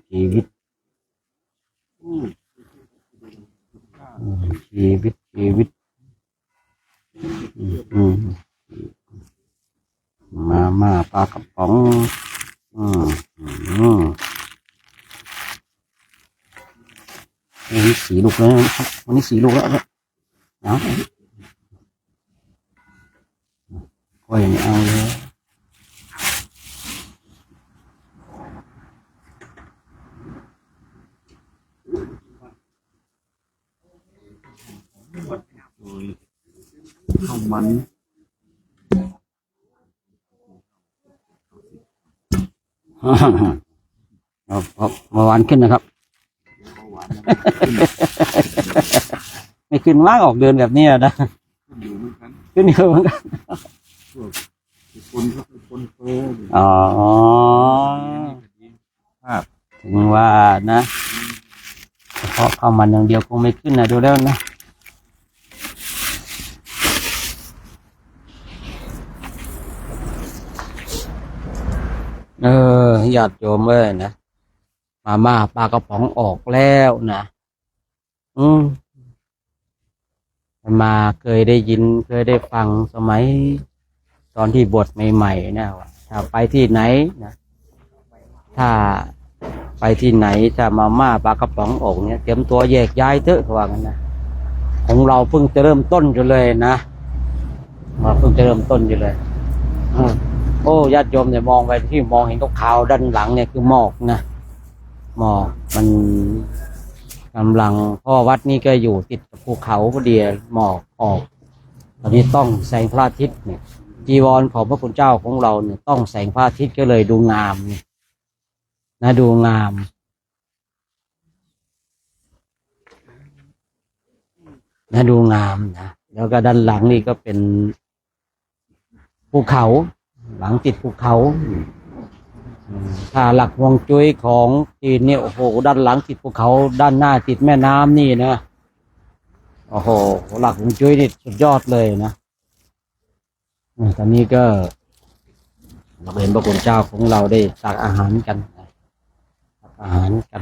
ชีวิตมาม่าปลากระป๋องวันนี้4 ลูกแล้วนะครับวันนี้4 ลูกแล้วเนี่ยเอากล้วยไม่เอาเลยข้าวมันเมื่อวานขึ้นนะครับไม่ขึ้นมากออกเดินแบบนี้นะขึ้นอยู่เหมือนกันอ๋อถึงว่านะเพราะข้าวมันอย่างเดียวคงไม่ขึ้นนะดูแล้วนะญาติโยมนะมาม่าปลากระป๋องออกแล้วนะมาเคยได้ยินเคยได้ฟังสมัยตอนที่บวชใหม่ๆนะว่าถ้าไปที่ไหนนะถ้าไปที่ไหนถ้ามาม่าปลากระป๋องออกเนี่ยเตรียมตัวแยกย้ายเถอะว่างั้นนะของเราเพิ่งจะเริ่มต้นอยู่เลยนะ มาเพิ่งจะเริ่มต้นอยู่เลยโอ้ญาติโยมเนี่ยมองไปที่มองเห็นขาวๆด้านหลังเนี่ยคือหมอกนะหมอกมันกำลังเพราะวัดนี้ก็อยู่ติดกับภูเขาพอดีหมอกออกตอนนี้ต้องแสงพระอาทิตย์เนี่ยจีวรของพระคุณเจ้าของเราเนี่ยต้องแสงพระอาทิตย์ก็เลยดูงามนี่นะดูงามนะดูงามนะแล้วก็ด้านหลังนี่ก็เป็นภูเขาหลังติดภูเขาถ้าหลักฮวงจุ้ยของจีนเนี่ยโอ้โหด้านหลังติดภูเขาด้านหน้าติดแม่น้ำนี่นะโอ้โหหลักฮวงจุ้ยนี่สุดยอดเลยนะตอนนี้ก็เราเห็นพระคุณเจ้าของเราได้ตักอาหารกันตักอาหารกัน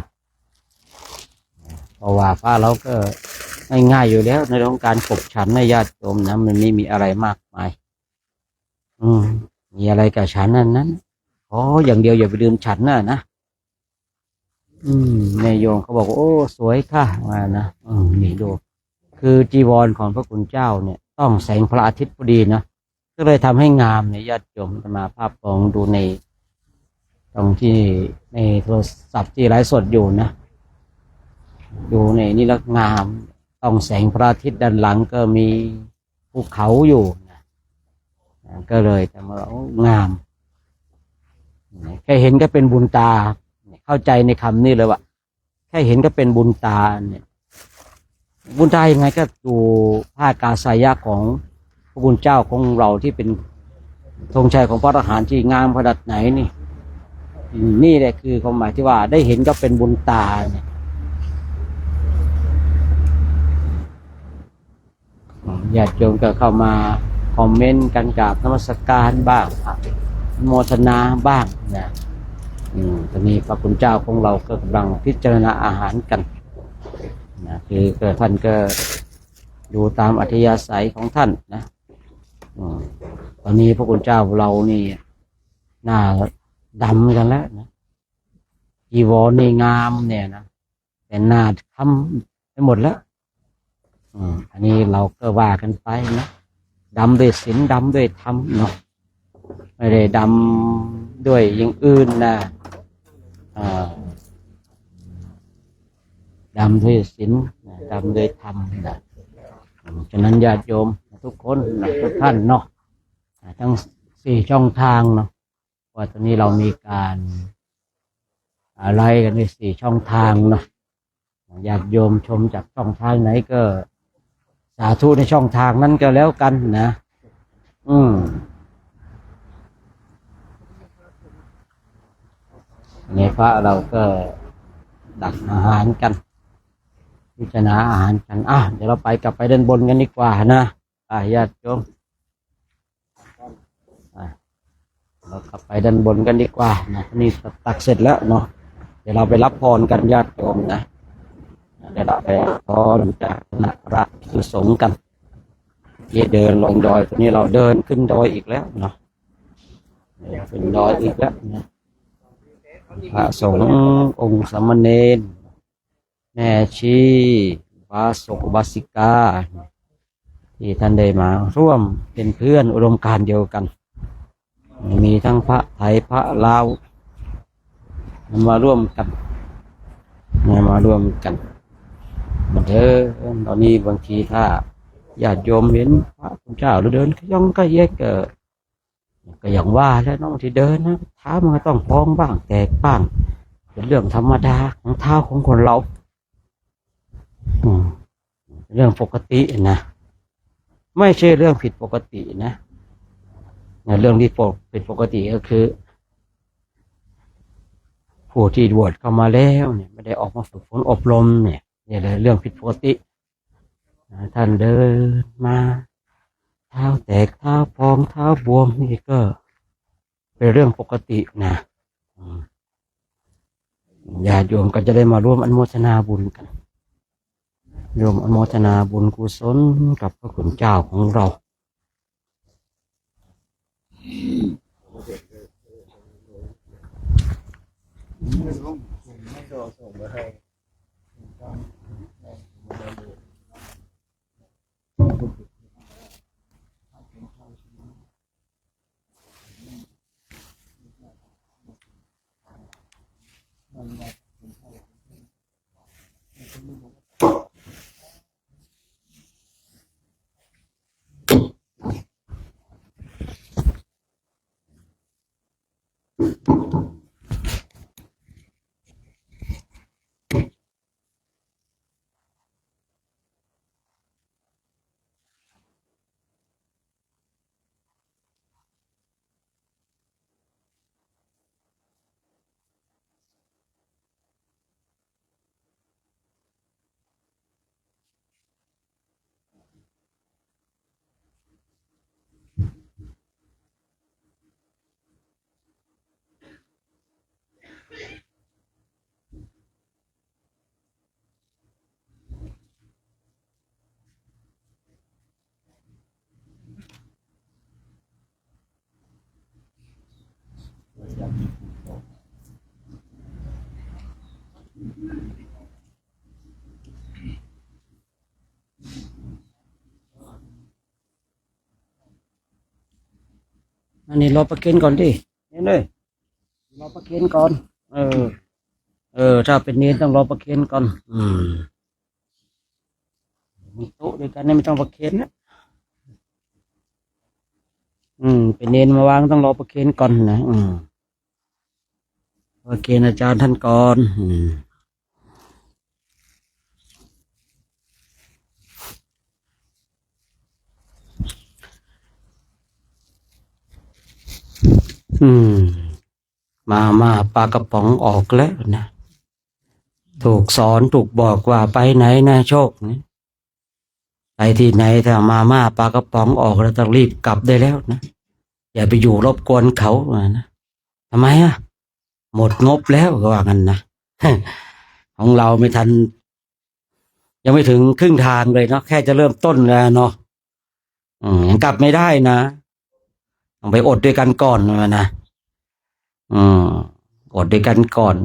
เพราะว่าพระเราก็ง่ายๆอยู่แล้วในเรื่องการขบฉันในญาติโยมนะมันไม่มีอะไรมากมายมีอะไรกับฉันนั้นอย่างเดียวอย่าไปลืมฉันนะแม่โยมเขาบอกว่าโอ้สวยค่ะมานะนี่ดูคือจีวรของพระคุณเจ้าเนี่ยต้องแสงพระอาทิตย์พอดีนะก็เลยทำให้งามในญาติโยมมาภาพลองดูในตรงที่ในโทรศัพท์ที่ไลฟ์สดอยู่นะดูในนี่แล้วงามต้องแสงพระอาทิตย์ด้านหลังก็มีภูเขาอยู่นะก็เลยทำให้งามแค่เห็นก็เป็นบุญตาเข้าใจในคำนี้เลยว่าแค่เห็นก็เป็นบุญตาเนี่ยบุญตายังไงก็ดูผ้ากาสายะของพระคุณเจ้าของเราที่เป็นธงชัยของพระอรหันต์ที่งามขนาดไหนนี่แหละคือความหมายที่ว่าได้เห็นก็เป็นบุญตาเนี่ยญาติโยมก็เข้ามาคอมเมนต์กันกราบนมัสการบ้างโมทนาบ้างนะตอนนี้พระคุณเจ้าของเราก็กำลังพิจารณาอาหารกันนะคือท่านก็ดูตามอัธยาศัยของท่านนะตอนนี้พระคุณเจ้าเรานี่หน้าดำกันแล้วนะจีวรนี่งามเนี่ยนะแต่หน้าค้ำไปหมดแล้วอันนี้เราก็ว่ากันไปนะดำด้วยศีลดำด้วยธรรมเนาะไม่ได้ดำด้วยอย่างอื่นนะดำด้วยศีลดำด้วยธรรมนะฉะนั้นญาติโยมทุกคนทุกท่านเนาะทั้ง4ช่องทางเนาะว่าตอนนี้เรามีการอะไรกันใน4ช่องทางเนาะญาติโยมชมจากช่องทางไหนก็สาธุในช่องทางนั้นก็แล้วกันนะเนี่ยพระเราก็ตักอาหารกันพิจารณาอาหารกันเดี๋ยวเรากลับไปด้านบนกันดีกว่านะญาติโยมเรากลับไปด้านบนกันดีกว่านะนี่ตักเสร็จแล้วเนาะเดี๋ยวเราไปรับพรกันญาติโยมนะเดี๋ยวเราไปพรจากคณะพระภิกษุสงฆ์กันเดินลงดอยตอนนี้เราเดินขึ้นดอยอีกแล้วเนาะขึ้นดอยอีกแล้วนะพระสงฆ์องค์สามเณรแม่ชีวาสกวาสิกาที่ท่านได้มาร่วมเป็นเพื่อนอุดมการณ์เดียวกันมีทั้งพระไทยพระลาวมาร่วมกันมาเถอะตอนนี้บางทีถ้าญาติโยมเห็นพระคุณเจ้าเดินย่องก็แยกก็อย่างว่าแล้วน้องที่เดินนะเท้ามันก็ต้องพองบ้างแตกบ้างเป็นเรื่องธรรมดาของเท้าของคนเราเรื่องปกตินะไม่ใช่เรื่องผิดปกตินะเรื่องที่ผิดปกติก็คือผู้ที่บวชเข้ามาแล้วเนี่ยไม่ได้ออกมาฝึกฝนอบรมเนี่ยเลยเรื่องผิดปกติท่านเดินมาเท้าแตกเท้าพองเท้าบวมนี่ก็เป็นเรื่องปกตินะญาติโยมก็จะได้มาร่วมอนุโมทนาบุญกันร่วมอนุโมทนาบุญกุศลกับพระคุณเจ้าของเราส่งมาให้ อันนี้รอประเคนก่อนดิเนี่ยเลยรอประเคนก่อน ถ้าเป็นเนรต้องรอประเคนก่อน มีโต๊ะด้วยกันเนี่ยไม่ต้องประเคนนะเป็นเนรมาวางต้องรอประเคนก่อนนะประเคนอาจารย์ท่านก่อนมาปลากระป๋องออกแล้วนะถูกสอนถูกบอกว่าไปไหนนะโชคนะไปที่ไหนถ้ามาปลากระป๋องออกแล้วต้องรีบกลับได้แล้วนะอย่าไปอยู่รบกวนเขานะทำไมหมดงบแล้วก็ว่ากันนะ ของเราไม่ทันยังไม่ถึงครึ่งทางเลยเนาะแค่จะเริ่มต้นแล้วเนาะยังกลับไม่ได้นะต้องไปอดด้วยกันก่อนนะอดด้วยกันก่อน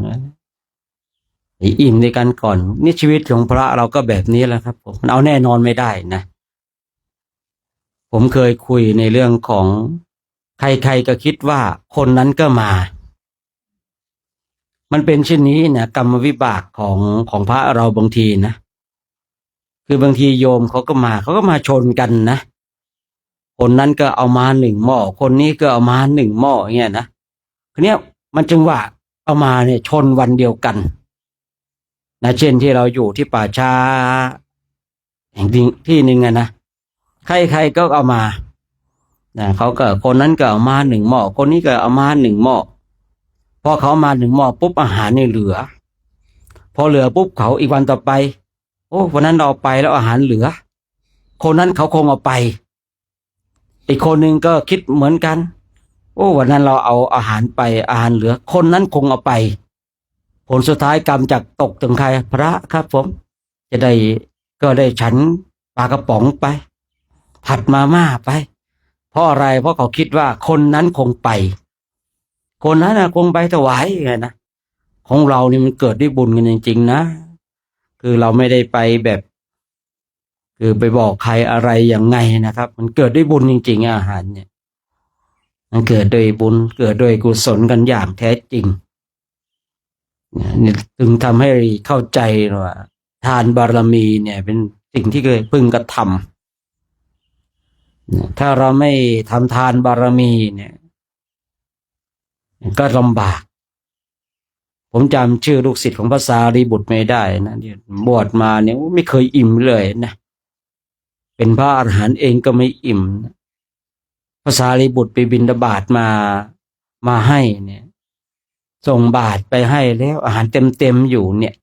อิ่มด้วยกันก่อนนี่ชีวิตของพระเราก็แบบนี้แหละครับผมมันเอาแน่นอนไม่ได้นะผมเคยคุยในเรื่องของใครๆก็คิดว่าคนนั้นก็มามันเป็นเช่นนี้นะกรรมวิบากของพระเราบางทีนะคือบางทีโยมเขาก็มาชนกันนะคนนั้นก็เอามา1 หม้อคนนี้ก็เอามา1 หม้ออย่างเงี้ยนะทีเนี้ยมันจึงว่าเอามาเนี่ยชนวันเดียวกันนะเช่นที่เราอยู่ที่ป่าช้าแห่งที่หนึ่งนะใครๆก็เอามานะเขาก็คนนั้นก็เอามา1 หม้อคนนี้ก็เอามา1 หม้อพอเขามา1 หม้อปุ๊บอาหารเนี่ยเหลือพอเหลือปุ๊บเขาอีกวันต่อไปโอ้วันนั้นเราไปแล้วอาหารเหลือคนนั้นเขาคงเอาไปอีกคนหนึ่งก็คิดเหมือนกันโอ้วันนั้นเราเอาอาหารไปอาหารเหลือคนนั้นคงเอาไปผลสุดท้ายกรรมจากตกถึงใครพระครับผมก็ได้ฉันปลากระป๋องไปผัดมาม่าไปเพราะอะไรเพราะเขาคิดว่าคนนั้นคงไปคนนั้นคงไปถวายไงนะของเรานี่มันเกิดด้วยบุญกันจริงๆนะคือเราไม่ได้ไปแบบคือไปบอกใครอะไรอย่างไงนะครับมันเกิดด้วยบุญจริงๆอาหารเนี่ยมันเกิดด้วยบุญเกิดด้วยกุศลกันอย่างแท้จริงนี่ถึงทำให้เข้าใจว่าทานบารมีเนี่ยเป็นสิ่งที่เคยพึงกระทำถ้าเราไม่ทำทานบารมีเนี่ยก็ลำบากผมจำชื่อลูกศิษย์ของพระสารีบุตรไม่ได้นะบวชมาเนี่ยไม่เคยอิ่มเลยนะเป็นพระอรหันต์เองก็ไม่อิ่มพระสารีบุตรไปบิณฑบาตมาให้เนี่ยส่งบาตรไปให้แล้วอาหารเต็มอยู่เนี่ย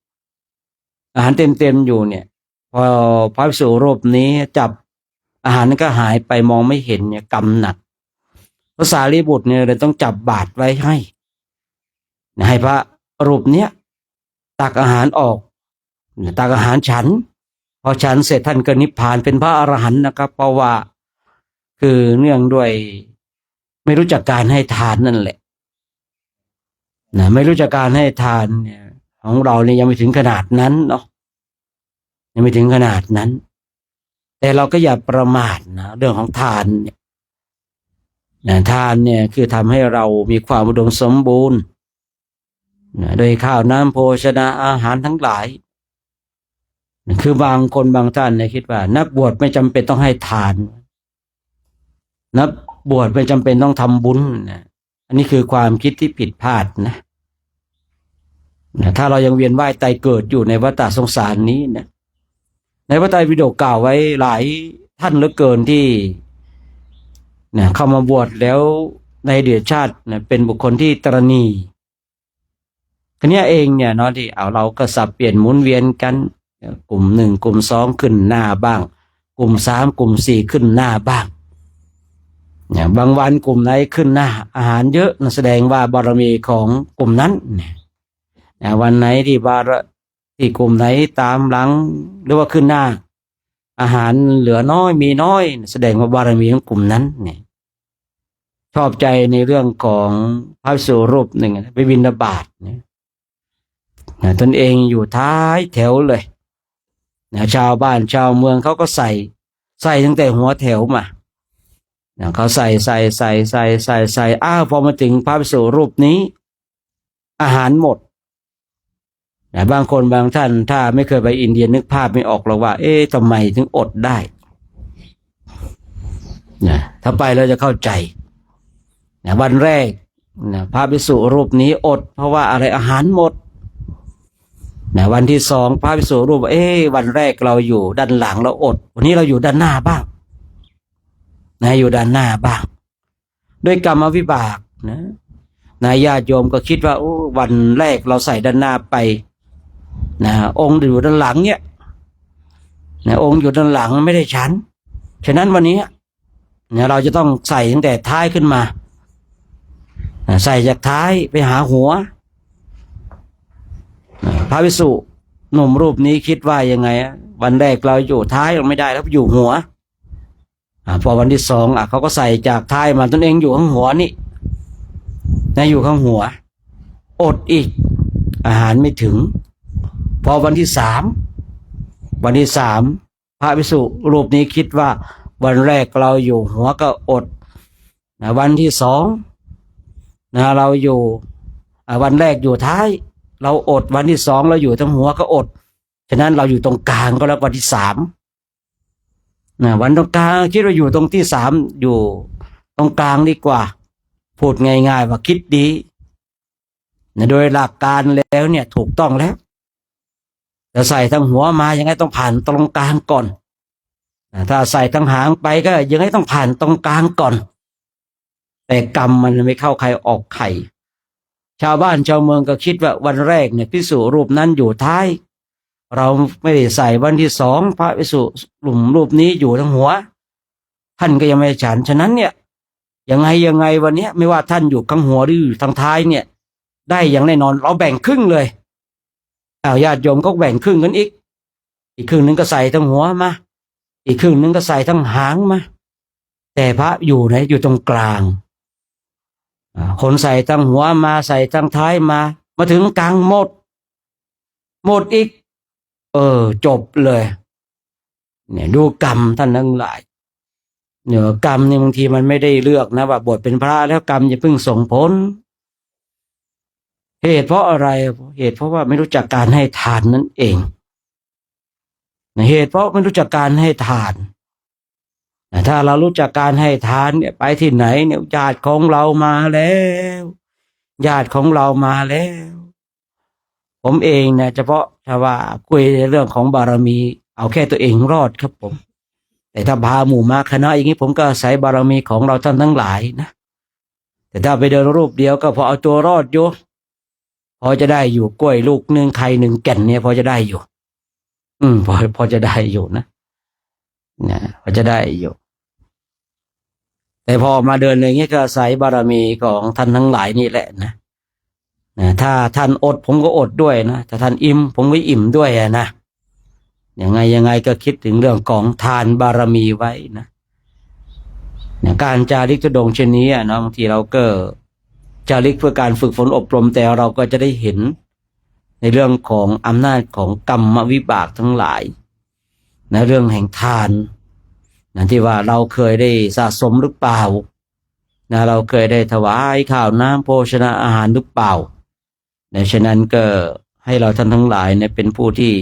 อาหารเต็มอยู่เนี่ยพอพระภิกษุรูปนี้จับอาหารนั้นก็หายไปมองไม่เห็นเนี่ยกรรมหนักพระสารีบุตรเนี่ยเลยต้องจับบาตรไว้ให้พระรูปเนี้ยตักอาหารออกตักอาหารฉันพอฉันเสร็จท่านก็นิพพานเป็นพระอรหันต์นะครับเพราะว่าคือเนื่องด้วยไม่รู้จักการให้ทานนั่นแหละนะไม่รู้จักการให้ทานเนี่ยของเราเนี่ยยังไม่ถึงขนาดนั้นเนาะยังไม่ถึงขนาดนั้นแต่เราก็อย่าประมาทนะเรื่องของทานเนี่ยนะทานเนี่ยคือทำให้เรามีความอุดมสมบูรณ์นะโดยข้าวน้ำโภชนาอาหารทั้งหลายนะคือบางคนบางท่านเนี่ยคิดว่านักบวชไม่จำเป็นต้องให้ทานนักบวชไม่จำเป็นต้องทำบุญนะ นนี้คือความคิดที่ผิดพลาดนะถ้าเรายังเวียนว่ายตายเกิดอยู่ในวัฏสงสารนี้นะในพระไตรปิฎกกล่าวไว้หลายท่านเหลือเกินที่เข้ามาบวชแล้วในอดีตชาติเป็นบุคคลที่ตรณีคนนี้เองเนี่ยเนาะที่เราก็สับเปลี่ยนหมุนเวียนกันกลุ่มหนึ่งกลุ่มสองขึ้นหน้าบ้างกลุ่มสามกลุ่มสี่ขึ้นหน้าบ้างบางวันกลุ่มไหนขึ้นหน้าอาหารเยอะนั่นแสดงว่าบารมีของกลุ่มนั้นวันไหนที่กลุ่มไหนตามหลังหรือว่าขึ้นหน้าอาหารเหลือน้อยมีน้อยแสดงว่าบารมีของกลุ่มนั้นเนี่ยชอบใจในเรื่องของพระภิกษุรูปหนึ่งไปบิณฑบาตตนเองอยู่ท้ายแถวเลยชาวบ้านชาวเมืองเขาก็ใส่ตั้งแต่หัวแถวมาเขาใส่พอมาถึงพระภิกษุรูปนี้อาหารหมดบางคนบางท่านถ้าไม่เคยไปอินเดียนึกภาพไม่ออกหรอกว่าทำไมถึงอดได้ถ้าไปเราจะเข้าใจวันแรกพระภิกษุรูปนี้อดเพราะว่าอะไรอาหารหมดวันที่สองพระภิกษุรูปวันแรกเราอยู่ด้านหลังเราอดวันนี้เราอยู่ด้านหน้าบ้างอยู่ด้านหน้าบ้างด้วยกรรมวิบากญาติโยมก็คิดว่าวันแรกเราใส่ด้านหน้าไปองค์อยู่ด้านหลังเนี่ยองค์อยู่ด้านหลังไม่ได้ฉันฉะนั้นวันนี้เราจะต้องใส่ตั้งแต่ท้ายขึ้นมาใส่จากท้ายไปหาหัวพระภิกษุหนุ่มรูปนี้คิดว่ายังไงวันแรกเราอยู่ท้ายเราไม่ได้แล้วอยู่หัวพอวันที่สองเขาก็ใส่จากท้ายมาตนเองอยู่ข้างหัวนี่อยู่ข้างหัวอดอีกอาหารไม่ถึงพอวันที่สามพระภิกษุรูปนี้คิดว่าวันแรกเราอยู่หัวก็อดวันที่สองเราอยู่วันแรกอยู่ท้ายเราอดวันที่สองเราอยู่ทั้งหัวก็อดฉะนั้นเราอยู่ตรงกลางก็แล้ววันที่สามวันตรงกลางคิดว่าอยู่ตรงที่สามอยู่ตรงกลางดีกว่าพูดง่ายๆว่าคิดดีโดยหลักการแล้วเนี่ยถูกต้องแล้วจะใส่ทั้งหัวมายังไงต้องผ่านตรงกลางก่อนถ้าใส่ทั้งหางไปก็ยังไงต้องผ่านตรงกลางก่อนแต่กรรมมันไม่เข้าใครออกใครชาวบ้านชาวเมืองก็คิดว่าวันแรกเนี่ยภิกษุรูปนั้นอยู่ท้ายเราไม่ได้ใส่วันที่สองพระภิกษุกลุ่มรูปนี้อยู่ทั้งหัวท่านก็ยังไม่ฉันฉะนั้นเนี่ยยังไงวันนี้ไม่ว่าท่านอยู่ข้างหัวหรืออยู่ทางท้ายเนี่ยได้อย่างแน่นอนเราแบ่งครึ่งเลยญาติโยมก็แบ่งครึ่งกันอีกครึ่งนึงก็ใส่ทั้งหัวมาอีกครึ่งนึงก็ใส่ทั้งหางมาแต่พระอยู่ไหนอยู่ตรงกลางคนใส่ทั้งหัวมาใส่ทั้งท้ายมาถึงกลางหมดอีกจบเลยดูกรรมท่านทั้งหลายกรรมเนี่ยบางทีมันไม่ได้เลือกนะว่าบวชเป็นพระแล้วกรรมจะเพิ่งส่งผลเหตุเพราะอะไรเหตุเพราะว่าไม่รู้จักการให้ทานนั่นเองเหตุเพราะไม่รู้จักการให้ทานถ้าเรารู้จักการให้ทานเนี่ยไปที่ไหนเนี่ยญาติของเรามาแล้วญาติของเรามาแล้วผมเองเนี่ยเฉพาะถ้าว่าคุยในเรื่องของบารมีเอาแค่ตัวเองรอดครับผมแต่ถ้าพาหมู่มาคณะอย่างนี้ผมก็อาศัยบารมีของเราท่านทั้งหลายนะแต่ถ้าไปเดินรูปเดียวก็พอเอาตัวรอดอยู่พอจะได้อยู่กล้วยลูกหนึ่งไข่หนึ่งแก่นเนี่ยพอจะได้อยู่พอจะได้อยู่นะพอจะได้อยู่แต่พอมาเดินอย่างนี้ก็อาศัยบารมีของท่านทั้งหลายนี่แหละนะถ้าท่านอดผมก็อดด้วยนะถ้าท่านอิ่มผมก็อิ่มด้วยนะยังไงก็คิดถึงเรื่องของทานบารมีไว้นะการจาริกธุดงค์เช่นนี้นะบางทีเราก็จาริกเพื่อการฝึกฝนอบรมแต่เราก็จะได้เห็นในเรื่องของอำนาจของกรรมวิบากทั้งหลายในเรื่องแห่งทานที่ว่าเราเคยได้สะสมหรือเปล่าเราเคยได้ถวายข้าวน้ำโภชนาอาหารหรือเปล่าฉะนั้นก็ให้เราท่านทั้งหลายเป็นผู้ที่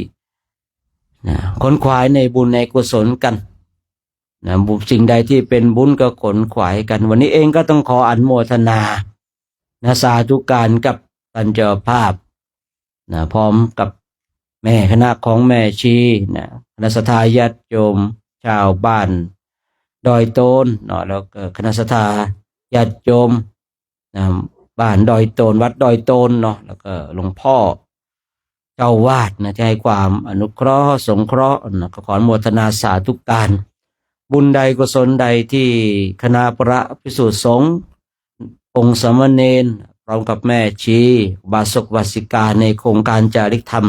ค้นขวายในบุญในกุศลกันสิ่งใดที่เป็นบุญก็ขนขวายกันวันนี้เองก็ต้องขออนุโมทนา นะสาธุการกับท่านเจ้าภาพนะพร้อมกับแม่คณะของแม่ชีนะคณะสัตยาติโยมชาวบ้านดอยโตนเนาะแล้วก็คณะสัตยาติโยมนะบ้านดอยโตนวัดดอยโตนเนาะแล้วก็หลวงพ่อเจ้าวาดนะที่ให้ความอนุเคราะห์สงเคราะห์นะก็ขออนุโมทนาสาธุการบุญใดกุศลใดที่คณะพระภิกษุสงฆ์องค์สามเณรพร้อมกับแม่ชีบาศกบาสิกาในโครงการจาริกธรรม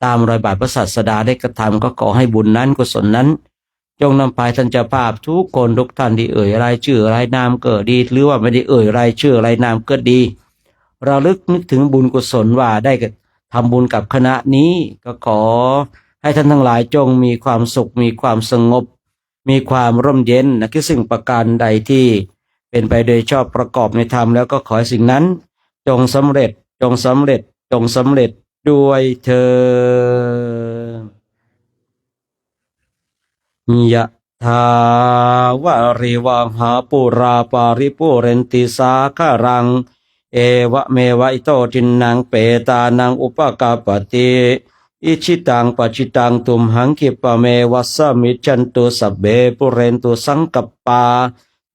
ตามรอยบาทพระศาสดาได้กระทำก็ขอให้บุญนั้นกุศลนั้นจงนำพาท่านเจ้าภาพทุกคนทุกท่านที่เอ่ยรายชื่อรายนามก็ดีหรือว่าไม่ได้เอ่ยรายชื่อรายนามก็ดีระลึกนึกถึงบุญกุศลว่าได้ทำบุญกับคณะนี้ก็ขอให้ท่านทั้งหลายจงมีความสุขมีความสงบมีความร่มเย็นนะคือสิ่งประการใดที่เป็นไปโดยชอบประกอบในธรรมแล้วก็ขอให้สิ่งนั้นจงสำเร็จจงสำเร็จจงสำเร็จด้วยเถิดยะถาวาริวหาปุราปาริปุเรนติสาคารังเอวะเมวะอิโตทินังเปตานังอุปกาปติอิชิตังปัจิตังตุมหังคิปะเมวัสสมิจฉันตุสัพเบปุเรนตุสังกัปปา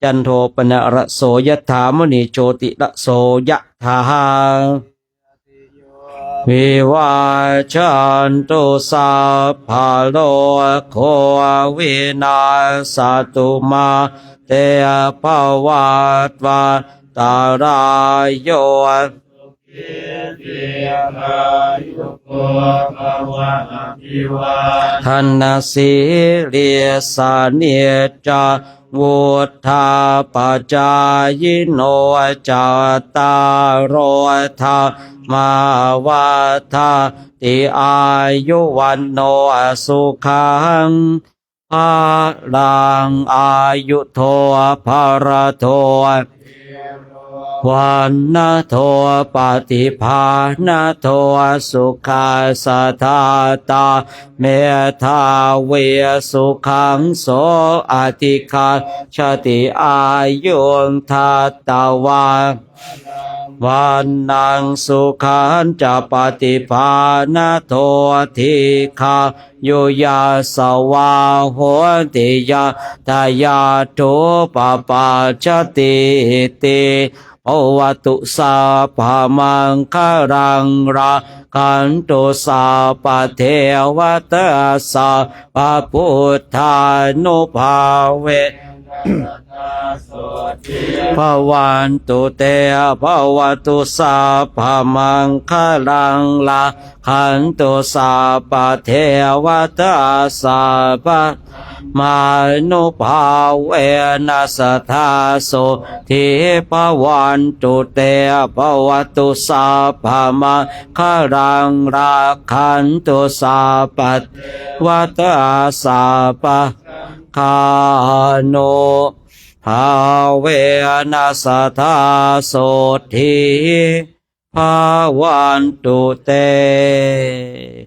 จันโทปนะระโสยถามณีโชติระโสยถาวิวาชันตุสัพพะโลกโควินาศตุมาเตภวัตวันตารายโยทันนาสีเลียสาเนียจาวุธาปัจจายโนจาตารโรธามาวาทาติอายุวันโนสุขังภาลังอายุโทภารโทวันนาโทปฏิภาณโทสุขาสัทธาตาเมธาเวสุขังโสอติคาชติอายุงทัตตวาวันนังสุขันจะปฏิภาณโททิคาโยยาสวาโหติยาทายาโทปปาชติติโอวัตุสาภามังคารังราคันตุสาปเทวตาสาปพุทธานุภาเวภวันตุเตภวตุสาภามังคารังลาคันตุสาปเทวตาสาปมานุภาเวนัสทาโสทิภวันตุเตภวตุสาภามังคารังราคันตุสาปเทวตาสาปคาโนภาเวนัสทาโสทิภาวันตุเต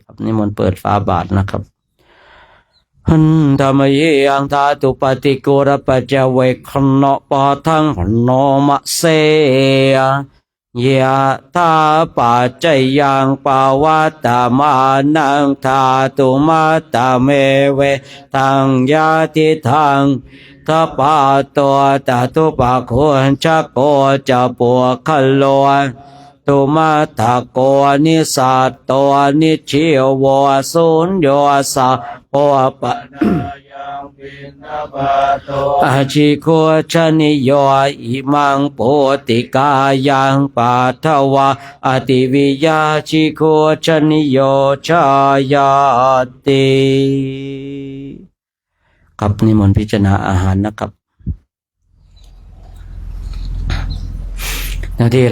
ครับนิมนต์เปิดฝาบาทนะครับหันธรรมเยังธาตุปฏิกุรปัจเจเวคโนปะทังโนมะเสยะธาปัจจยังปวัตตมานังธาตุมาตเมเวทังยาติทังทปาตัวตตุปะโคนจักโกจะปัวขลวนตุมาตะโกนิสัตตัวนิชิวสุญโยสะโอปะอาชิโคชนิโยอิมังโพติกายังปัทวะอติวิยาชิโคชนิโยชายาติครับนิมนต์พิจารณาอาหารนะครับหน้าที่